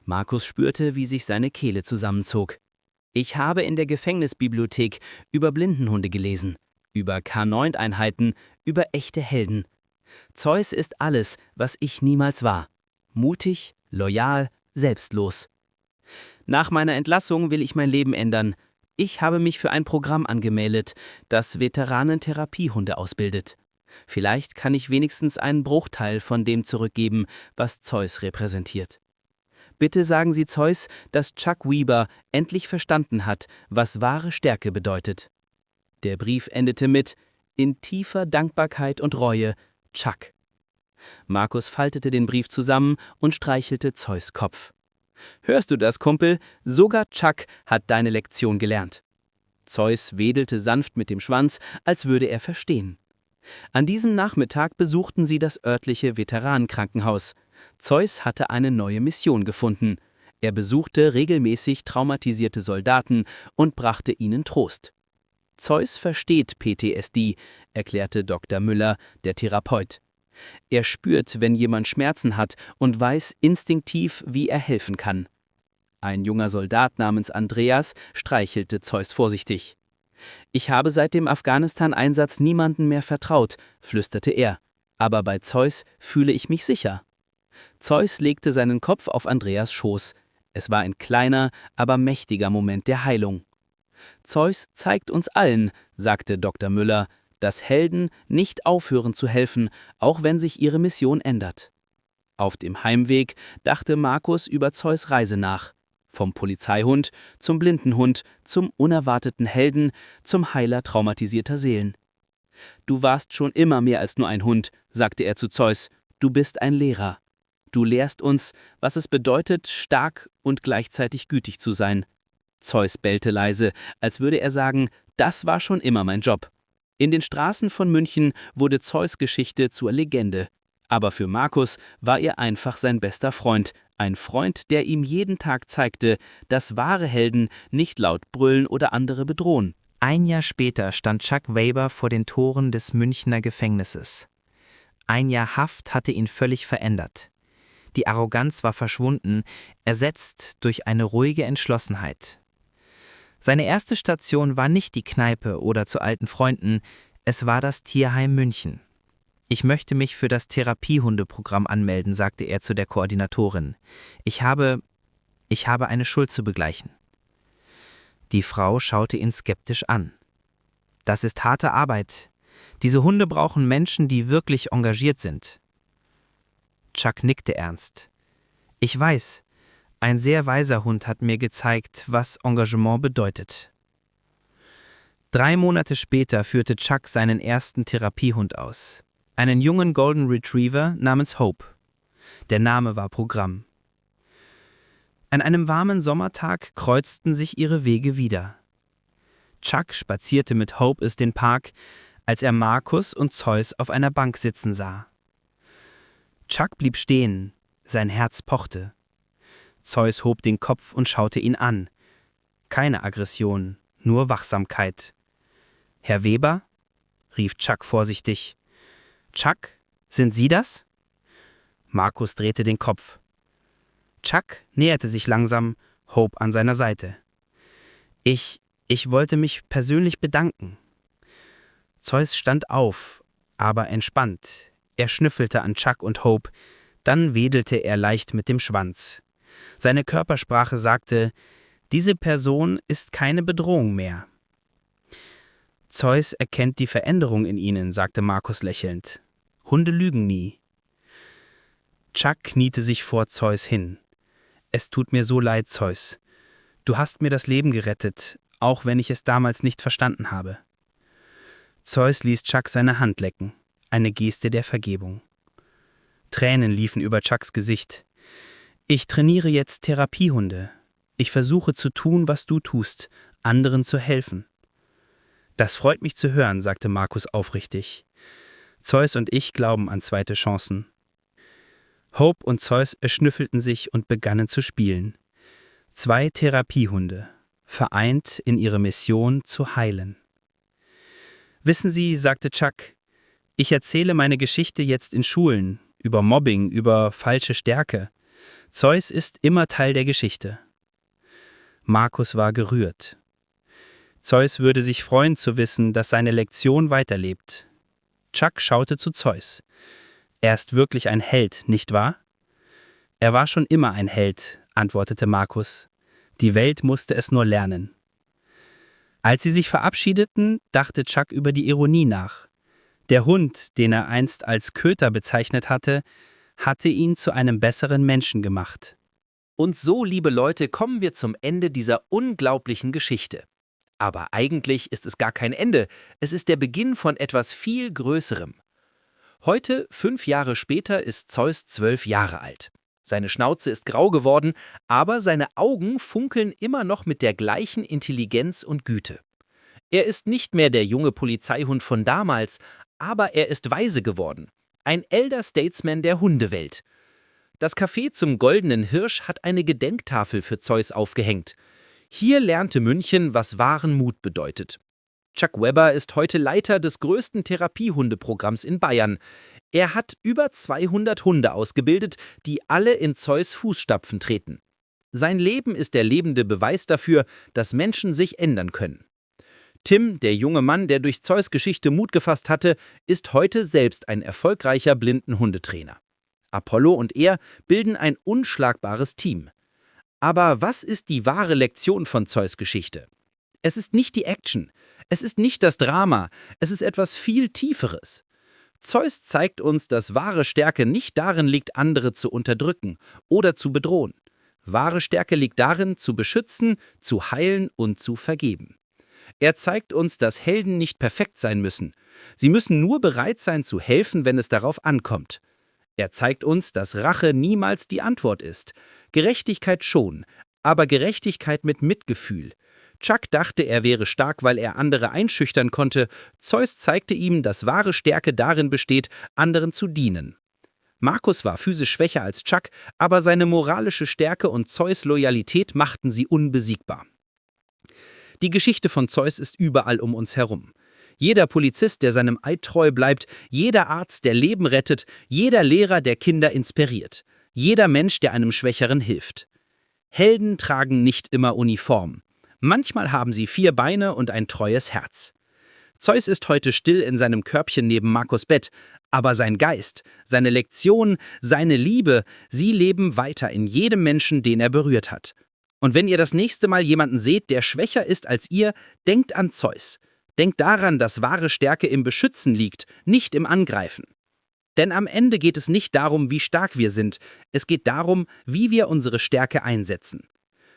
Markus spürte, wie sich seine Kehle zusammenzog. »Ich habe in der Gefängnisbibliothek über Blindenhunde gelesen, über K9-Einheiten, über echte Helden. Zeus ist alles, was ich niemals war. Mutig, loyal, selbstlos. Nach meiner Entlassung will ich mein Leben ändern. Ich habe mich für ein Programm angemeldet, das Veteranentherapiehunde ausbildet. Vielleicht kann ich wenigstens einen Bruchteil von dem zurückgeben, was Zeus repräsentiert. Bitte sagen Sie Zeus, dass Chuck Weber endlich verstanden hat, was wahre Stärke bedeutet.« Der Brief endete mit »In tiefer Dankbarkeit und Reue, Chuck.« Markus faltete den Brief zusammen und streichelte Zeus Kopf. »Hörst du das, Kumpel? Sogar Chuck hat deine Lektion gelernt.« Zeus wedelte sanft mit dem Schwanz, als würde er verstehen. An diesem Nachmittag besuchten sie das örtliche Veteranenkrankenhaus. Zeus hatte eine neue Mission gefunden. Er besuchte regelmäßig traumatisierte Soldaten und brachte ihnen Trost. Zeus versteht PTSD, erklärte Dr. Müller, der Therapeut. Er spürt, wenn jemand Schmerzen hat und weiß instinktiv, wie er helfen kann. Ein junger Soldat namens Andreas streichelte Zeus vorsichtig. »Ich habe seit dem Afghanistan-Einsatz niemandem mehr vertraut«, flüsterte er. »Aber bei Zeus fühle ich mich sicher.« Zeus legte seinen Kopf auf Andreas' Schoß. Es war ein kleiner, aber mächtiger Moment der Heilung. »Zeus zeigt uns allen«, sagte Dr. Müller, »dass Helden nicht aufhören zu helfen, auch wenn sich ihre Mission ändert.« Auf dem Heimweg dachte Markus über Zeus Reise nach. Vom Polizeihund zum Blindenhund, zum unerwarteten Helden, zum Heiler traumatisierter Seelen. »Du warst schon immer mehr als nur ein Hund«, sagte er zu Zeus. »Du bist ein Lehrer. Du lehrst uns, was es bedeutet, stark und gleichzeitig gütig zu sein.« Zeus bellte leise, als würde er sagen, das war schon immer mein Job. In den Straßen von München wurde Zeus' Geschichte zur Legende. Aber für Markus war er einfach sein bester Freund. Ein Freund, der ihm jeden Tag zeigte, dass wahre Helden nicht laut brüllen oder andere bedrohen. Ein Jahr später stand Chuck Weber vor den Toren des Münchner Gefängnisses. Ein Jahr Haft hatte ihn völlig verändert. Die Arroganz war verschwunden, ersetzt durch eine ruhige Entschlossenheit. Seine erste Station war nicht die Kneipe oder zu alten Freunden, es war das Tierheim München. »Ich möchte mich für das Therapiehundeprogramm anmelden«, sagte er zu der Koordinatorin. Ich habe eine Schuld zu begleichen.« Die Frau schaute ihn skeptisch an. »Das ist harte Arbeit. Diese Hunde brauchen Menschen, die wirklich engagiert sind.« Chuck nickte ernst. »Ich weiß, ein sehr weiser Hund hat mir gezeigt, was Engagement bedeutet.« 3 Monate später führte Chuck seinen ersten Therapiehund aus. Einen jungen Golden Retriever namens Hope. Der Name war Programm. An einem warmen Sommertag kreuzten sich ihre Wege wieder. Chuck spazierte mit Hope den Park, als er Markus und Zeus auf einer Bank sitzen sah. Chuck blieb stehen, sein Herz pochte. Zeus hob den Kopf und schaute ihn an. Keine Aggression, nur Wachsamkeit. »Herr Weber?« rief Chuck vorsichtig. »Chuck, sind Sie das?« Markus drehte den Kopf. Chuck näherte sich langsam, Hope an seiner Seite. Ich wollte mich persönlich bedanken.« Zeus stand auf, aber entspannt. Er schnüffelte an Chuck und Hope, dann wedelte er leicht mit dem Schwanz. Seine Körpersprache sagte, diese Person ist keine Bedrohung mehr. »Zeus erkennt die Veränderung in ihnen«, sagte Markus lächelnd. »Hunde lügen nie.« Chuck kniete sich vor Zeus hin. »Es tut mir so leid, Zeus. Du hast mir das Leben gerettet, auch wenn ich es damals nicht verstanden habe.« Zeus ließ Chuck seine Hand lecken, eine Geste der Vergebung. Tränen liefen über Chucks Gesicht. »Ich trainiere jetzt Therapiehunde. Ich versuche zu tun, was du tust, anderen zu helfen.« »Das freut mich zu hören«, sagte Markus aufrichtig. »Zeus und ich glauben an zweite Chancen.« Hope und Zeus erschnüffelten sich und begannen zu spielen. 2 Therapiehunde, vereint in ihrer Mission zu heilen. »Wissen Sie«, sagte Chuck, »ich erzähle meine Geschichte jetzt in Schulen, über Mobbing, über falsche Stärke. Zeus ist immer Teil der Geschichte.« Markus war gerührt. Zeus würde sich freuen zu wissen, dass seine Lektion weiterlebt. Chuck schaute zu Zeus. Er ist wirklich ein Held, nicht wahr? Er war schon immer ein Held, antwortete Markus. Die Welt musste es nur lernen. Als sie sich verabschiedeten, dachte Chuck über die Ironie nach. Der Hund, den er einst als Köter bezeichnet hatte ihn zu einem besseren Menschen gemacht. Und so, liebe Leute, kommen wir zum Ende dieser unglaublichen Geschichte. Aber eigentlich ist es gar kein Ende, es ist der Beginn von etwas viel Größerem. Heute, 5 Jahre später, ist Zeus 12 Jahre alt. Seine Schnauze ist grau geworden, aber seine Augen funkeln immer noch mit der gleichen Intelligenz und Güte. Er ist nicht mehr der junge Polizeihund von damals, aber er ist weise geworden. Ein Elder Statesman der Hundewelt. Das Café zum Goldenen Hirsch hat eine Gedenktafel für Zeus aufgehängt. Hier lernte München, was wahren Mut bedeutet. Chuck Webber ist heute Leiter des größten Therapiehundeprogramms in Bayern. Er hat über 200 Hunde ausgebildet, die alle in Zeus Fußstapfen treten. Sein Leben ist der lebende Beweis dafür, dass Menschen sich ändern können. Tim, der junge Mann, der durch Zeus Geschichte Mut gefasst hatte, ist heute selbst ein erfolgreicher Blindenhundetrainer. Apollo und er bilden ein unschlagbares Team. Aber was ist die wahre Lektion von Zeus Geschichte? Es ist nicht die Action, es ist nicht das Drama, es ist etwas viel Tieferes. Zeus zeigt uns, dass wahre Stärke nicht darin liegt, andere zu unterdrücken oder zu bedrohen. Wahre Stärke liegt darin, zu beschützen, zu heilen und zu vergeben. Er zeigt uns, dass Helden nicht perfekt sein müssen. Sie müssen nur bereit sein zu helfen, wenn es darauf ankommt. Er zeigt uns, dass Rache niemals die Antwort ist. Gerechtigkeit schon, aber Gerechtigkeit mit Mitgefühl. Chuck dachte, er wäre stark, weil er andere einschüchtern konnte. Zeus zeigte ihm, dass wahre Stärke darin besteht, anderen zu dienen. Markus war physisch schwächer als Chuck, aber seine moralische Stärke und Zeus' Loyalität machten sie unbesiegbar. Die Geschichte von Zeus ist überall um uns herum. Jeder Polizist, der seinem Eid treu bleibt, jeder Arzt, der Leben rettet, jeder Lehrer, der Kinder inspiriert, jeder Mensch, der einem Schwächeren hilft. Helden tragen nicht immer Uniform. Manchmal haben sie 4 Beine und ein treues Herz. Zeus ist heute still in seinem Körbchen neben Markus Bett, aber sein Geist, seine Lektion, seine Liebe, sie leben weiter in jedem Menschen, den er berührt hat. Und wenn ihr das nächste Mal jemanden seht, der schwächer ist als ihr, denkt an Zeus. Denkt daran, dass wahre Stärke im Beschützen liegt, nicht im Angreifen. Denn am Ende geht es nicht darum, wie stark wir sind, es geht darum, wie wir unsere Stärke einsetzen.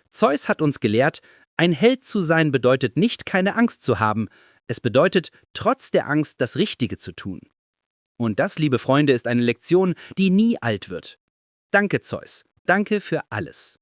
Zeus hat uns gelehrt, ein Held zu sein bedeutet nicht, keine Angst zu haben, es bedeutet, trotz der Angst das Richtige zu tun. Und das, liebe Freunde, ist eine Lektion, die nie alt wird. Danke, Zeus. Danke für alles.